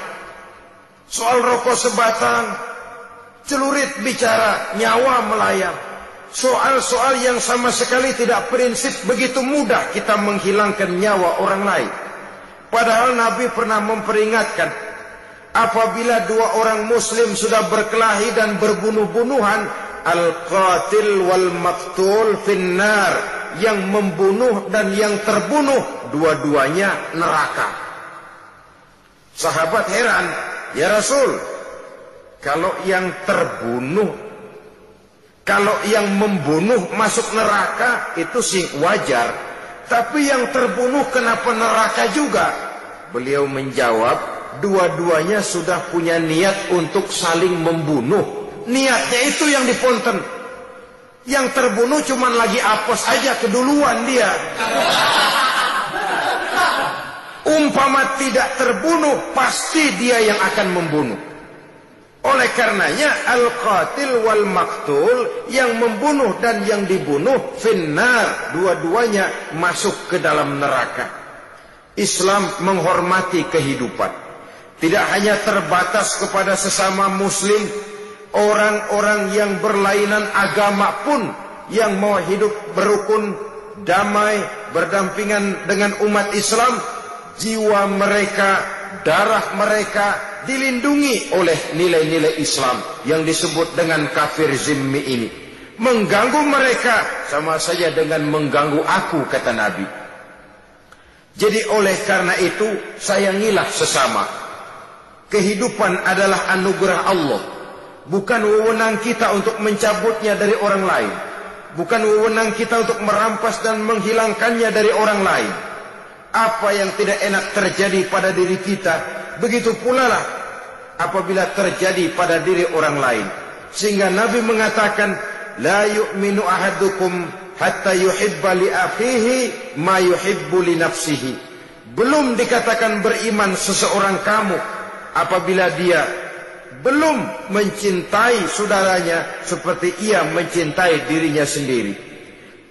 Soal rokok sebatang, celurit bicara, nyawa melayang. Soal-soal yang sama sekali tidak prinsip, begitu mudah kita menghilangkan nyawa orang lain. Padahal Nabi pernah memperingatkan, apabila 2 orang muslim sudah berkelahi dan berbunuh-bunuhan, al-qatil wal maqtul finnar, yang membunuh dan yang terbunuh dua-duanya neraka. Sahabat heran, "Ya Rasul, kalau yang terbunuh, kalau yang membunuh masuk neraka itu sih wajar. Tapi yang terbunuh kenapa neraka juga?" Beliau menjawab, "Dua-duanya sudah punya niat untuk saling membunuh. Niatnya itu yang dipunten. Yang terbunuh cuman lagi apes aja keduluan dia. Umpama tidak terbunuh, pasti dia yang akan membunuh. Oleh karenanya al-qatil wal maktul, yang membunuh dan yang dibunuh finnar, dua-duanya masuk ke dalam neraka. Islam menghormati kehidupan. Tidak hanya terbatas kepada sesama muslim, orang-orang yang berlainan agama pun yang mau hidup berukun, damai, berdampingan dengan umat Islam, jiwa mereka, darah mereka dilindungi oleh nilai-nilai Islam yang disebut dengan kafir zimmi ini. Mengganggu mereka sama saja dengan mengganggu aku, kata Nabi. Jadi oleh karena itu, sayangilah sesama. Kehidupan adalah anugerah Allah. Bukan wewenang kita untuk mencabutnya dari orang lain. Bukan wewenang kita untuk merampas dan menghilangkannya dari orang lain. Apa yang tidak enak terjadi pada diri kita, begitu pula lah apabila terjadi pada diri orang lain. Sehingga Nabi mengatakan, la yu'minu ahadukum hatta yuhibba li akhihi ma yuhibbu li nafsihi. Belum dikatakan beriman seseorang kamu apabila dia belum mencintai saudaranya seperti ia mencintai dirinya sendiri.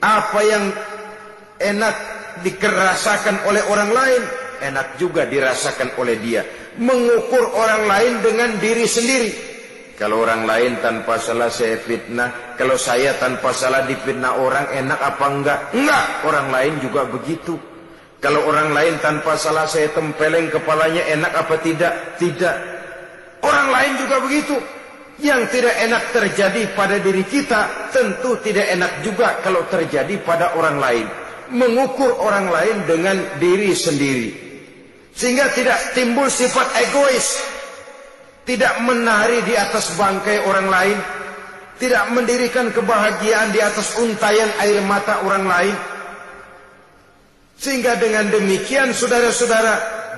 Apa yang enak dirasakan oleh orang lain, enak juga dirasakan oleh dia. Mengukur orang lain dengan diri sendiri. Kalau orang lain tanpa salah saya fitnah, kalau saya tanpa salah difitnah orang, enak apa enggak? Enggak, orang lain juga begitu. Kalau orang lain tanpa salah saya tempeleng kepalanya, enak apa tidak? Tidak. Orang lain juga begitu. Yang tidak enak terjadi pada diri kita, tentu tidak enak juga kalau terjadi pada orang lain. Mengukur orang lain dengan diri sendiri, sehingga tidak timbul sifat egois, tidak menari di atas bangkai orang lain, tidak mendirikan kebahagiaan di atas untayan air mata orang lain. Sehingga dengan demikian saudara-saudara,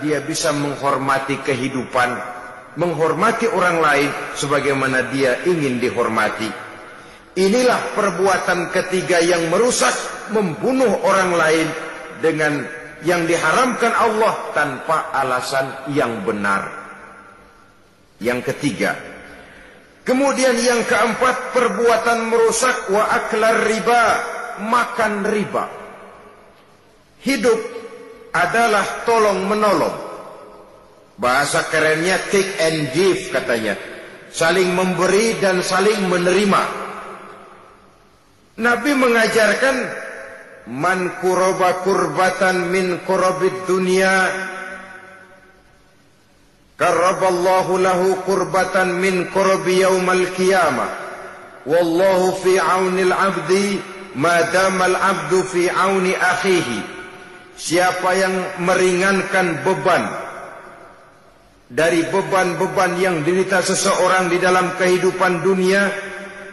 dia bisa menghormati kehidupan, menghormati orang lain sebagaimana dia ingin dihormati. Inilah perbuatan ketiga yang merusak, membunuh orang lain dengan yang diharamkan Allah tanpa alasan yang benar. Yang ketiga. Kemudian yang keempat, perbuatan merusak wa aklar riba, makan riba. Hidup adalah tolong menolong. Bahasa kerennya take and give katanya. Saling memberi dan saling menerima. Nabi mengajarkan, man kuraba kurbatan min kurabid dunya karaballahu lahu kurbatan min kurabi yaumal qiyamah. Wallahu fi aunil abdi madamal abdu fi auni akhihi. Siapa yang meringankan beban dari beban-beban yang diderita seseorang di dalam kehidupan dunia,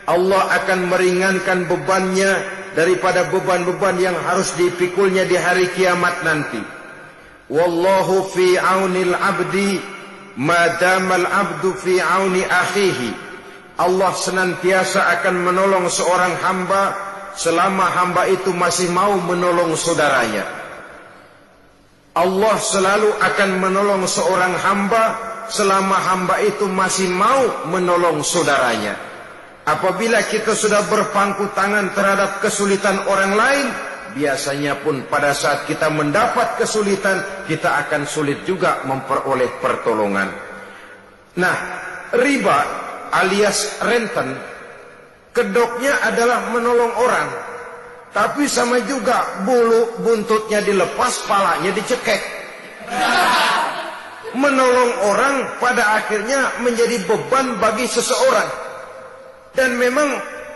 Allah akan meringankan bebannya daripada beban-beban yang harus dipikulnya di hari kiamat nanti. Wallahu fi aunil abdi madamal abdu fi auni akhihi. Allah senantiasa akan menolong seorang hamba selama hamba itu masih mau menolong saudaranya. Allah selalu akan menolong seorang hamba selama hamba itu masih mau menolong saudaranya. Apabila kita sudah berpangku tangan terhadap kesulitan orang lain, biasanya pun pada saat kita mendapat kesulitan, kita akan sulit juga memperoleh pertolongan. Nah, riba alias renten, kedoknya adalah menolong orang. Tapi sama juga bulu buntutnya dilepas, palanya dicekek. Menolong orang pada akhirnya menjadi beban bagi seseorang. Dan memang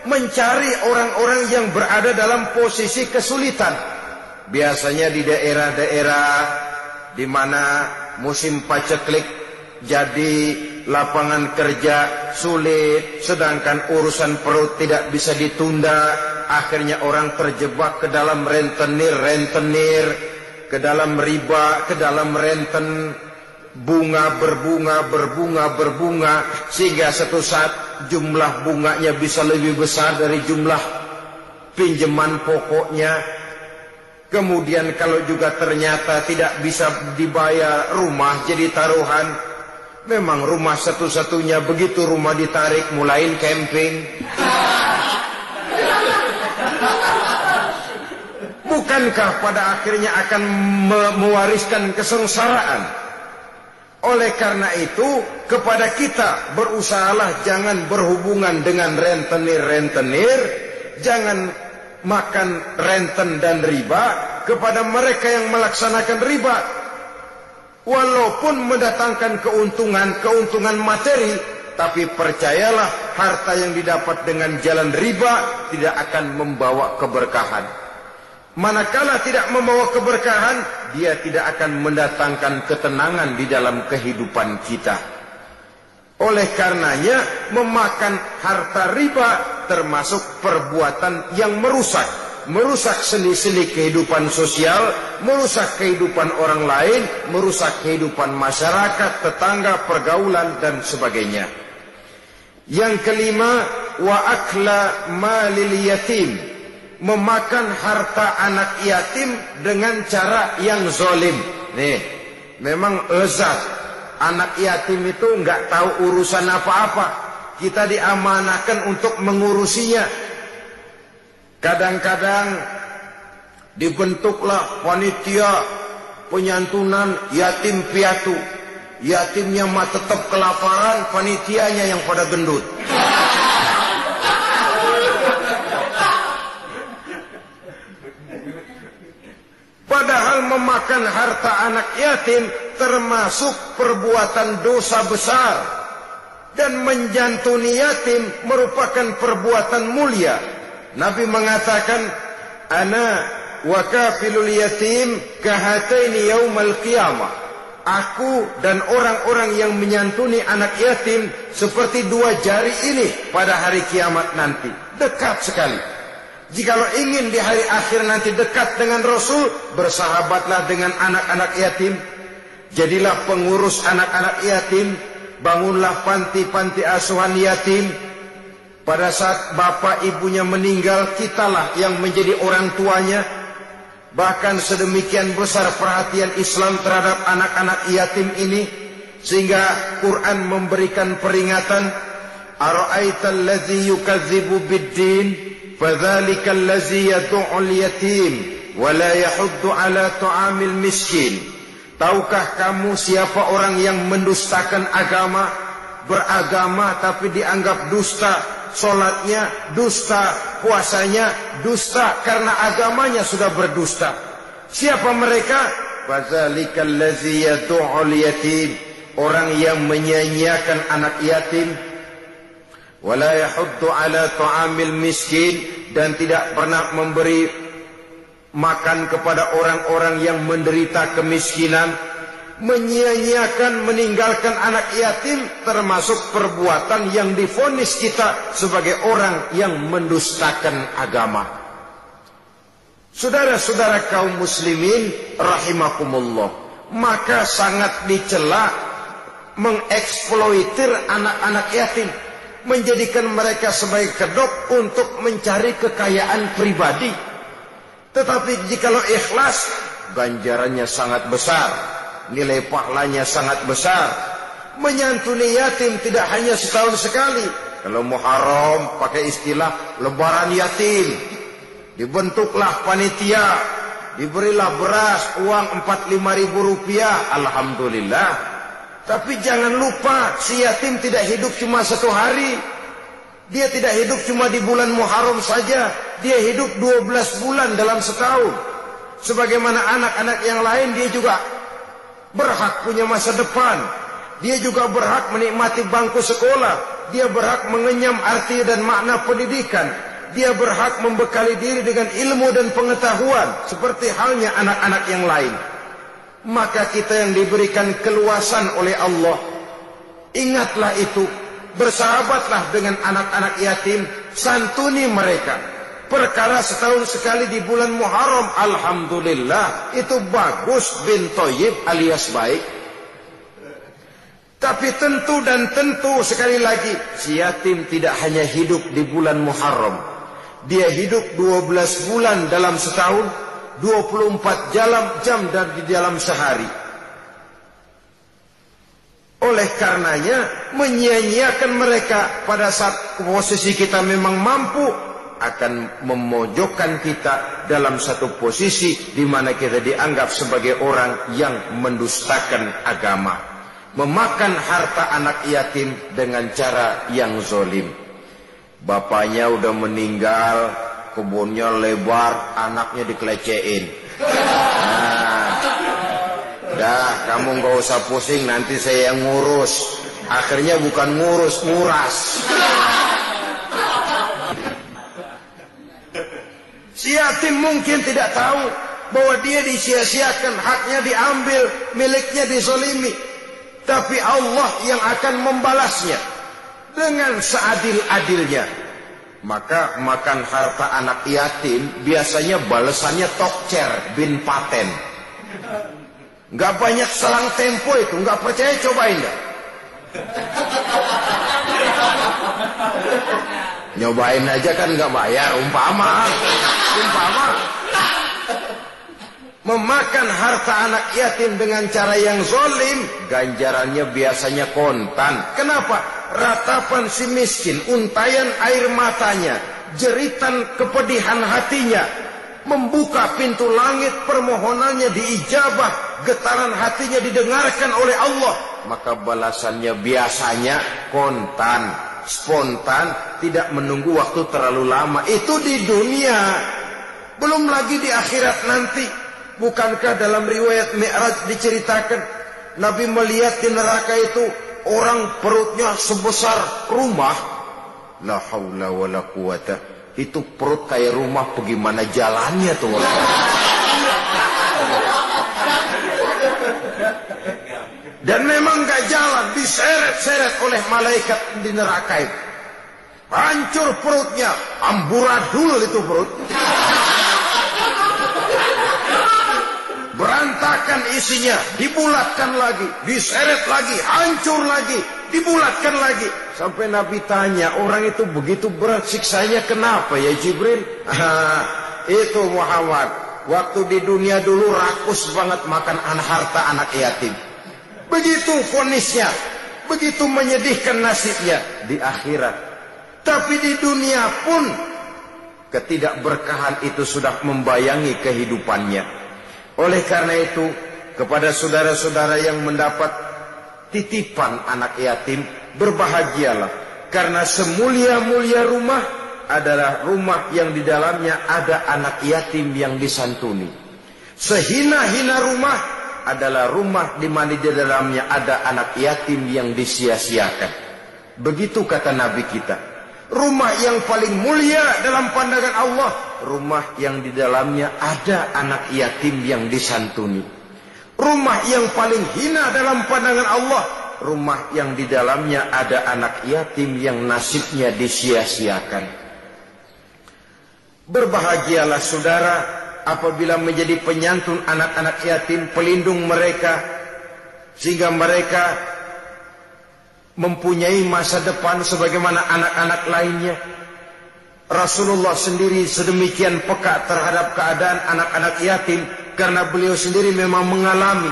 mencari orang-orang yang berada dalam posisi kesulitan. Biasanya di daerah-daerah di mana musim paceklik, jadi lapangan kerja sulit, sedangkan urusan perut tidak bisa ditunda. Akhirnya orang terjebak ke dalam rentenir, ke dalam riba, ke dalam renten. Bunga berbunga, sehingga satu saat jumlah bunganya bisa lebih besar dari jumlah pinjaman pokoknya. Kemudian kalau juga ternyata tidak bisa dibayar, rumah jadi taruhan. Memang rumah satu-satunya, begitu rumah ditarik mulain camping. Bukankah pada akhirnya akan mewariskan kesengsaraan? Oleh karena itu, kepada kita berusahalah jangan berhubungan dengan rentenir, jangan makan renten dan riba. Kepada mereka yang melaksanakan riba, walaupun mendatangkan keuntungan materi, tapi percayalah harta yang didapat dengan jalan riba tidak akan membawa keberkahan. Manakala tidak membawa keberkahan, dia tidak akan mendatangkan ketenangan di dalam kehidupan kita. Oleh karenanya, memakan harta riba termasuk perbuatan yang merusak sendi-sendi kehidupan sosial, merusak kehidupan orang lain, merusak kehidupan masyarakat, tetangga, pergaulan, dan sebagainya. Yang kelima, wa akla malil yatim, memakan harta anak yatim dengan cara yang zolim. Nih, memang lezat. Anak yatim itu nggak tahu urusan apa-apa. Kita diamanahkan untuk mengurusinya. Kadang-kadang dibentuklah panitia penyantunan yatim piatu. Yatimnya mah tetap kelaparan, panitianya yang pada gendut. Padahal memakan harta anak yatim termasuk perbuatan dosa besar. Dan menjantuni yatim merupakan perbuatan mulia. Nabi mengatakan, ana wa kafilul yatim kahataini yaumal qiyamah. Aku dan orang-orang yang menyantuni anak yatim seperti dua jari ini pada hari kiamat nanti. Dekat sekali. Jikalau ingin di hari akhir nanti dekat dengan Rasul, bersahabatlah dengan anak-anak yatim. Jadilah pengurus anak-anak yatim. Bangunlah panti-panti asuhan yatim. Pada saat bapak ibunya meninggal, kitalah yang menjadi orang tuanya. Bahkan sedemikian besar perhatian Islam terhadap anak-anak yatim ini, sehingga Quran memberikan peringatan, ara'aital ladzi yukadzibu bid-din fadzalika allazi yad'ul yatim wa la yahuddu ala ta'amil miskin. Tahukah kamu siapa orang yang mendustakan agama, beragama tapi dianggap dusta, salatnya dusta, puasanya dusta karena agamanya sudah berdusta. Siapa mereka? Fadzalika allazi yad'ul yatim, orang yang menyia-nyiakan anak yatim. Wala yahuddu ala ta'amil miskin, dan tidak pernah memberi makan kepada orang-orang yang menderita kemiskinan. Menyia-nyiakan, meninggalkan anak yatim termasuk perbuatan yang divonis kita sebagai orang yang mendustakan agama. Saudara-saudara kaum muslimin rahimakumullah, maka sangat dicela mengeksploitir anak-anak yatim, menjadikan mereka sebagai kedok untuk mencari kekayaan pribadi. Tetapi jikalau ikhlas, ganjarannya sangat besar, nilai pahalanya sangat besar. Menyantuni yatim tidak hanya setahun sekali. Kalau Muharram pakai istilah lebaran yatim, dibentuklah panitia, diberilah beras, uang 45.000 rupiah, alhamdulillah. Tapi jangan lupa, si yatim tidak hidup cuma satu hari. Dia tidak hidup cuma di bulan Muharram saja. Dia hidup 12 bulan dalam setahun. Sebagaimana anak-anak yang lain, dia juga berhak punya masa depan. Dia juga berhak menikmati bangku sekolah. Dia berhak mengenyam arti dan makna pendidikan. Dia berhak membekali diri dengan ilmu dan pengetahuan, seperti halnya anak-anak yang lain. Maka kita yang diberikan keluasan oleh Allah, Ingatlah itu, bersahabatlah dengan anak-anak yatim, santuni mereka. Perkara setahun sekali di bulan Muharram, alhamdulillah, itu bagus bin Thayyib alias baik. Tapi tentu dan tentu sekali lagi, si yatim tidak hanya hidup di bulan Muharram. Dia hidup 12 bulan dalam setahun, 24 jam di dalam sehari. Oleh karenanya, menyia-nyiakan mereka pada saat posisi kita memang mampu akan memojokkan kita dalam satu posisi di mana kita dianggap sebagai orang yang mendustakan agama, memakan harta anak yatim dengan cara yang zolim. Bapaknya udah meninggal, kebunnya lebar, anaknya dikelecehin. Dah, kamu gak usah pusing, nanti saya yang ngurus. Akhirnya bukan ngurus, nguras. Si yatim mungkin tidak tahu bahwa dia disia-siakan, haknya diambil, miliknya dizalimi. Tapi Allah yang akan membalasnya dengan seadil-adilnya. Maka makan harta anak yatim biasanya balasannya tokcer bin paten. Gak banyak selang tempo itu, gak percaya cobain dah. Nyobain aja kan gak bayar, umpama. Memakan harta anak yatim dengan cara yang zolim, ganjarannya biasanya kontan. Kenapa? Ratapan si miskin, untayan air matanya, jeritan kepedihan hatinya, membuka pintu langit, permohonannya diijabah, getaran hatinya didengarkan oleh Allah. Maka balasannya biasanya kontan, spontan, tidak menunggu waktu terlalu lama. Itu di dunia, belum lagi di akhirat nanti. Bukankah dalam riwayat Mi'raj diceritakan Nabi melihat di neraka itu orang perutnya sebesar rumah. La haula wala quwata. Itu perut kayak rumah, bagaimana jalannya tuh? Dan memang gak jalan, diseret-seret oleh malaikat di neraka itu. Hancur perutnya, amburadul itu perut. Berantakan isinya, dibulatkan lagi, diseret lagi, hancur lagi, dibulatkan lagi. Sampai Nabi tanya, orang itu begitu berat siksanya kenapa ya Jibril? Itu Muhammad, waktu di dunia dulu rakus banget makan harta anak yatim. Begitu vonisnya, begitu menyedihkan nasibnya di akhirat. Tapi di dunia pun ketidakberkahan itu sudah membayangi kehidupannya. Oleh karena itu, kepada saudara-saudara yang mendapat titipan anak yatim, berbahagialah. Karena semulia-mulia rumah adalah rumah yang di dalamnya ada anak yatim yang disantuni. Sehina-hina rumah adalah rumah di mana di dalamnya ada anak yatim yang disia-siakan. Begitu kata Nabi kita. Rumah yang paling mulia dalam pandangan Allah, rumah yang di dalamnya ada anak yatim yang disantuni. Rumah yang paling hina dalam pandangan Allah, rumah yang di dalamnya ada anak yatim yang nasibnya disia-siakan. Berbahagialah saudara apabila menjadi penyantun anak-anak yatim, pelindung mereka, sehingga mereka mempunyai masa depan sebagaimana anak-anak lainnya. Rasulullah sendiri sedemikian peka terhadap keadaan anak-anak yatim karena beliau sendiri memang mengalami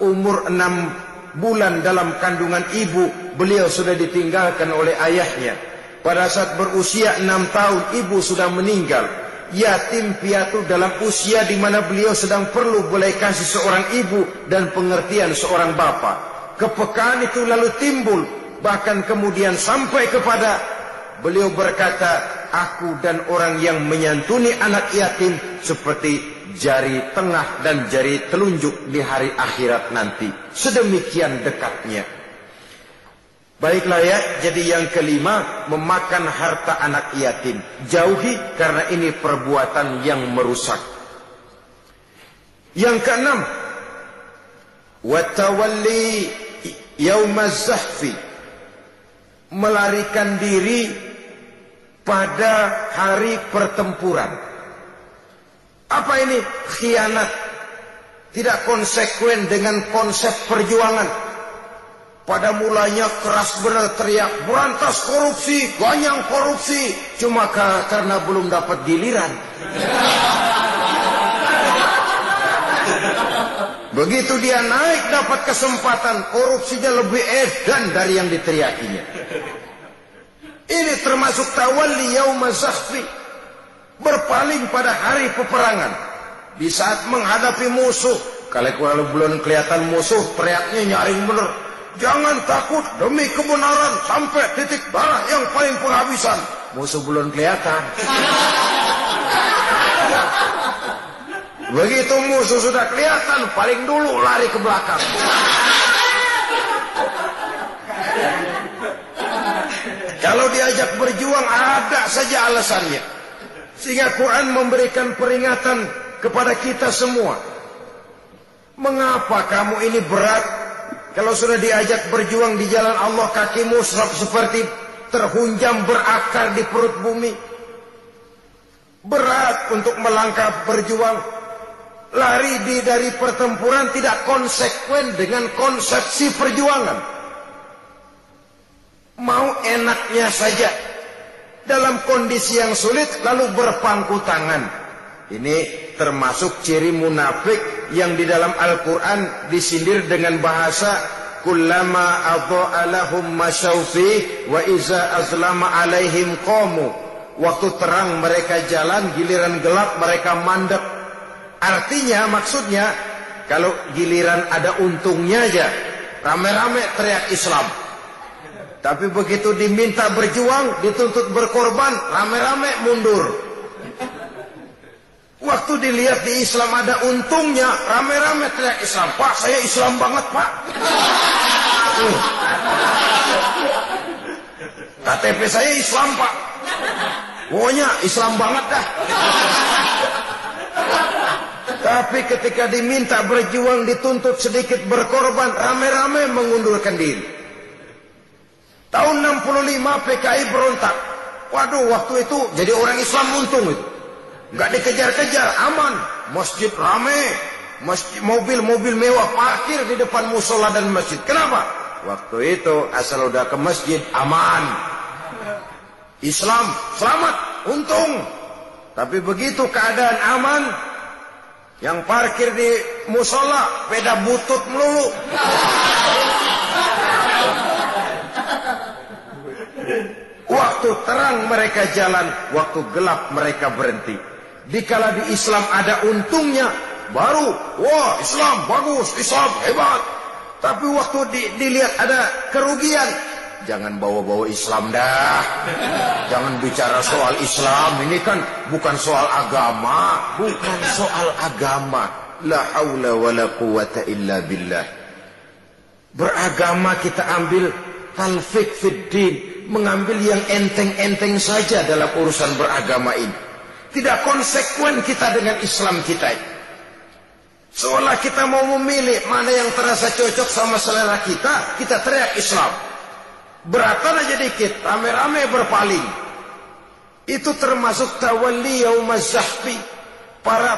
umur 6 bulan dalam kandungan ibu, beliau sudah ditinggalkan oleh ayahnya. Pada saat berusia 6 tahun ibu sudah meninggal. Yatim piatu dalam usia di mana beliau sedang perlu belas kasih seorang ibu dan pengertian seorang bapa. Kepekaan itu lalu timbul, bahkan kemudian sampai kepada beliau berkata, aku dan orang yang menyantuni anak yatim seperti jari tengah dan jari telunjuk di hari akhirat nanti. Sedemikian dekatnya. Baiklah ya, jadi yang kelima, memakan harta anak yatim. Jauhi karena ini perbuatan yang merusak. Yang keenam, watawalli yaumaz zahfi melarikan diri pada hari pertempuran. Apa ini? Khianat. Tidak konsekuen dengan konsep perjuangan. Pada mulanya keras benar teriak, berantas korupsi, ganyang korupsi. Cuma karena belum dapat giliran. Begitu dia naik dapat kesempatan, korupsinya lebih edan dari yang diteriakinya. Ini termasuk tawalli yauma zahfi, berpaling pada hari peperangan. Di saat menghadapi musuh, kalau belum kelihatan musuh, teriaknya nyaring bener. Jangan takut demi kebenaran sampai titik darah yang paling penghabisan. Musuh belum kelihatan. Begitu musuh sudah kelihatan, paling dulu lari ke belakang. Kalau diajak berjuang ada saja alasannya. Sehingga Quran memberikan peringatan kepada kita semua. Mengapa kamu ini berat? Kalau sudah diajak berjuang di jalan Allah, kakimu seperti terhunjam berakar di perut bumi. Berat untuk melangkah berjuang. Lari dari pertempuran tidak konsekuen dengan konsepsi perjuangan. Mau enaknya saja. Dalam kondisi yang sulit lalu berpangku tangan. Ini termasuk ciri munafik yang di dalam Al-Quran disindir dengan bahasa kullama adha'a lahum masyawfi wa iza azlama alaihim qamu. Waktu terang mereka jalan, giliran gelap mereka mandek. Artinya, maksudnya kalau giliran ada untungnya aja, rame-rame teriak Islam. Tapi begitu diminta berjuang, dituntut berkorban, rame-rame mundur. Waktu dilihat di Islam ada untungnya, rame-rame teriak Islam. Pak, saya Islam banget, Pak. KTP saya Islam, Pak. Pokoknya Islam banget dah. Tapi ketika diminta berjuang, dituntut sedikit berkorban, rame-rame mengundurkan diri. Tahun 65 PKI berontak. Waduh, waktu itu jadi orang Islam untung itu. Nggak dikejar-kejar, aman. Masjid rame, mobil-mobil mewah parkir di depan musola dan masjid. Kenapa? Waktu itu asal udah ke masjid aman. Islam selamat, untung. Tapi begitu keadaan aman, yang parkir di musola beda butut melulu. Waktu terang mereka jalan, waktu gelap mereka berhenti. Dikala di Islam ada untungnya, baru wah Islam bagus, Islam hebat. Tapi waktu dilihat ada kerugian, jangan bawa-bawa Islam dah. Jangan bicara soal Islam, ini kan bukan soal agama. Bukan soal agama. La haula wa la quwata illa billah. Beragama kita ambil talfiq fid din, mengambil yang enteng-enteng saja dalam urusan beragama ini. Tidak konsekuen kita dengan Islam kita. Seolah kita mau memilih mana yang terasa cocok sama selera kita, kita teriak Islam. Beratan aja dikit, rame-rame berpaling. Itu termasuk tawalli yaumaz zahfi. Para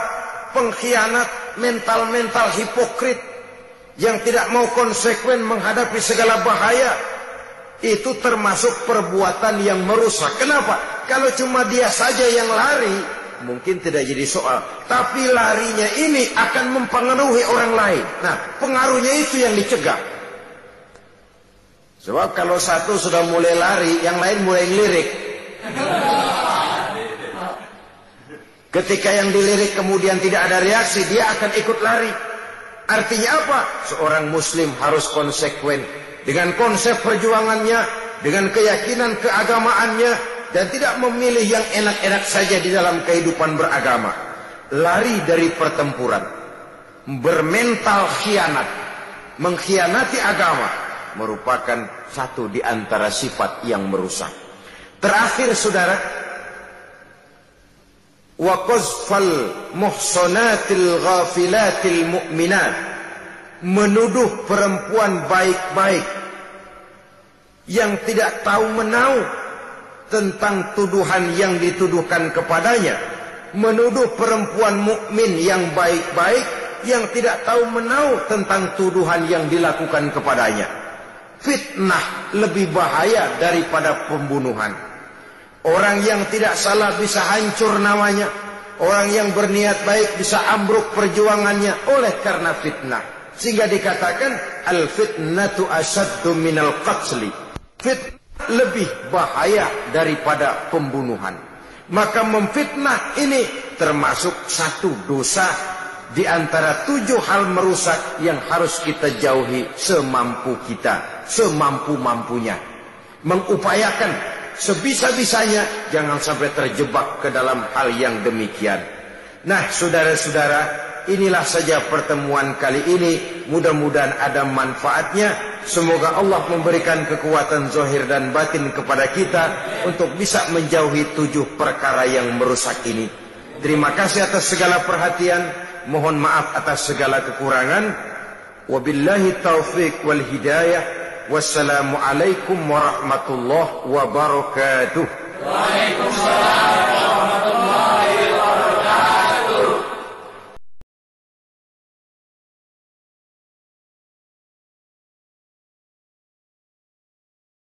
pengkhianat, mental-mental hipokrit yang tidak mau konsekuen menghadapi segala bahaya. Itu termasuk perbuatan yang merusak. Kenapa? Kalau cuma dia saja yang lari, mungkin tidak jadi soal. Tapi larinya ini akan mempengaruhi orang lain. Nah, pengaruhnya itu yang dicegah. Sebab kalau satu sudah mulai lari, yang lain mulai ngelirik. Ketika yang dilirik kemudian tidak ada reaksi, dia akan ikut lari. Artinya apa? Seorang muslim harus konsekuen dengan konsep perjuangannya, dengan keyakinan keagamaannya, dan tidak memilih yang enak-enak saja di dalam kehidupan beragama. Lari dari pertempuran, bermental khianat, mengkhianati agama, merupakan satu di antara sifat yang merusak. Terakhir saudara, wa qazfal muhsanatil ghafilatil mu'minat, menuduh perempuan baik-baik yang tidak tahu menahu tentang tuduhan yang dituduhkan kepadanya, menuduh perempuan mukmin yang baik-baik yang tidak tahu menahu tentang tuduhan yang dilakukan kepadanya. Fitnah lebih bahaya daripada pembunuhan. Orang yang tidak salah bisa hancur namanya, orang yang berniat baik bisa ambruk perjuangannya oleh karena fitnah. Sehingga dikatakan al-fitnatu asyaddu minal qatli. Fitnah lebih bahaya daripada pembunuhan. Maka memfitnah ini termasuk satu dosa di antara 7 hal merusak yang harus kita jauhi semampu kita, semampu-mampunya. Mengupayakan sebisa-bisanya jangan sampai terjebak ke dalam hal yang demikian. Nah, saudara-saudara, inilah saja pertemuan kali ini. Mudah-mudahan ada manfaatnya. Semoga Allah memberikan kekuatan zahir dan batin kepada kita untuk bisa menjauhi 7 perkara yang merusak ini. Terima kasih atas segala perhatian. Mohon maaf atas segala kekurangan. Wabillahi taufiq wal hidayah. Wassalamualaikum warahmatullahi wabarakatuh. Waalaikumsalam.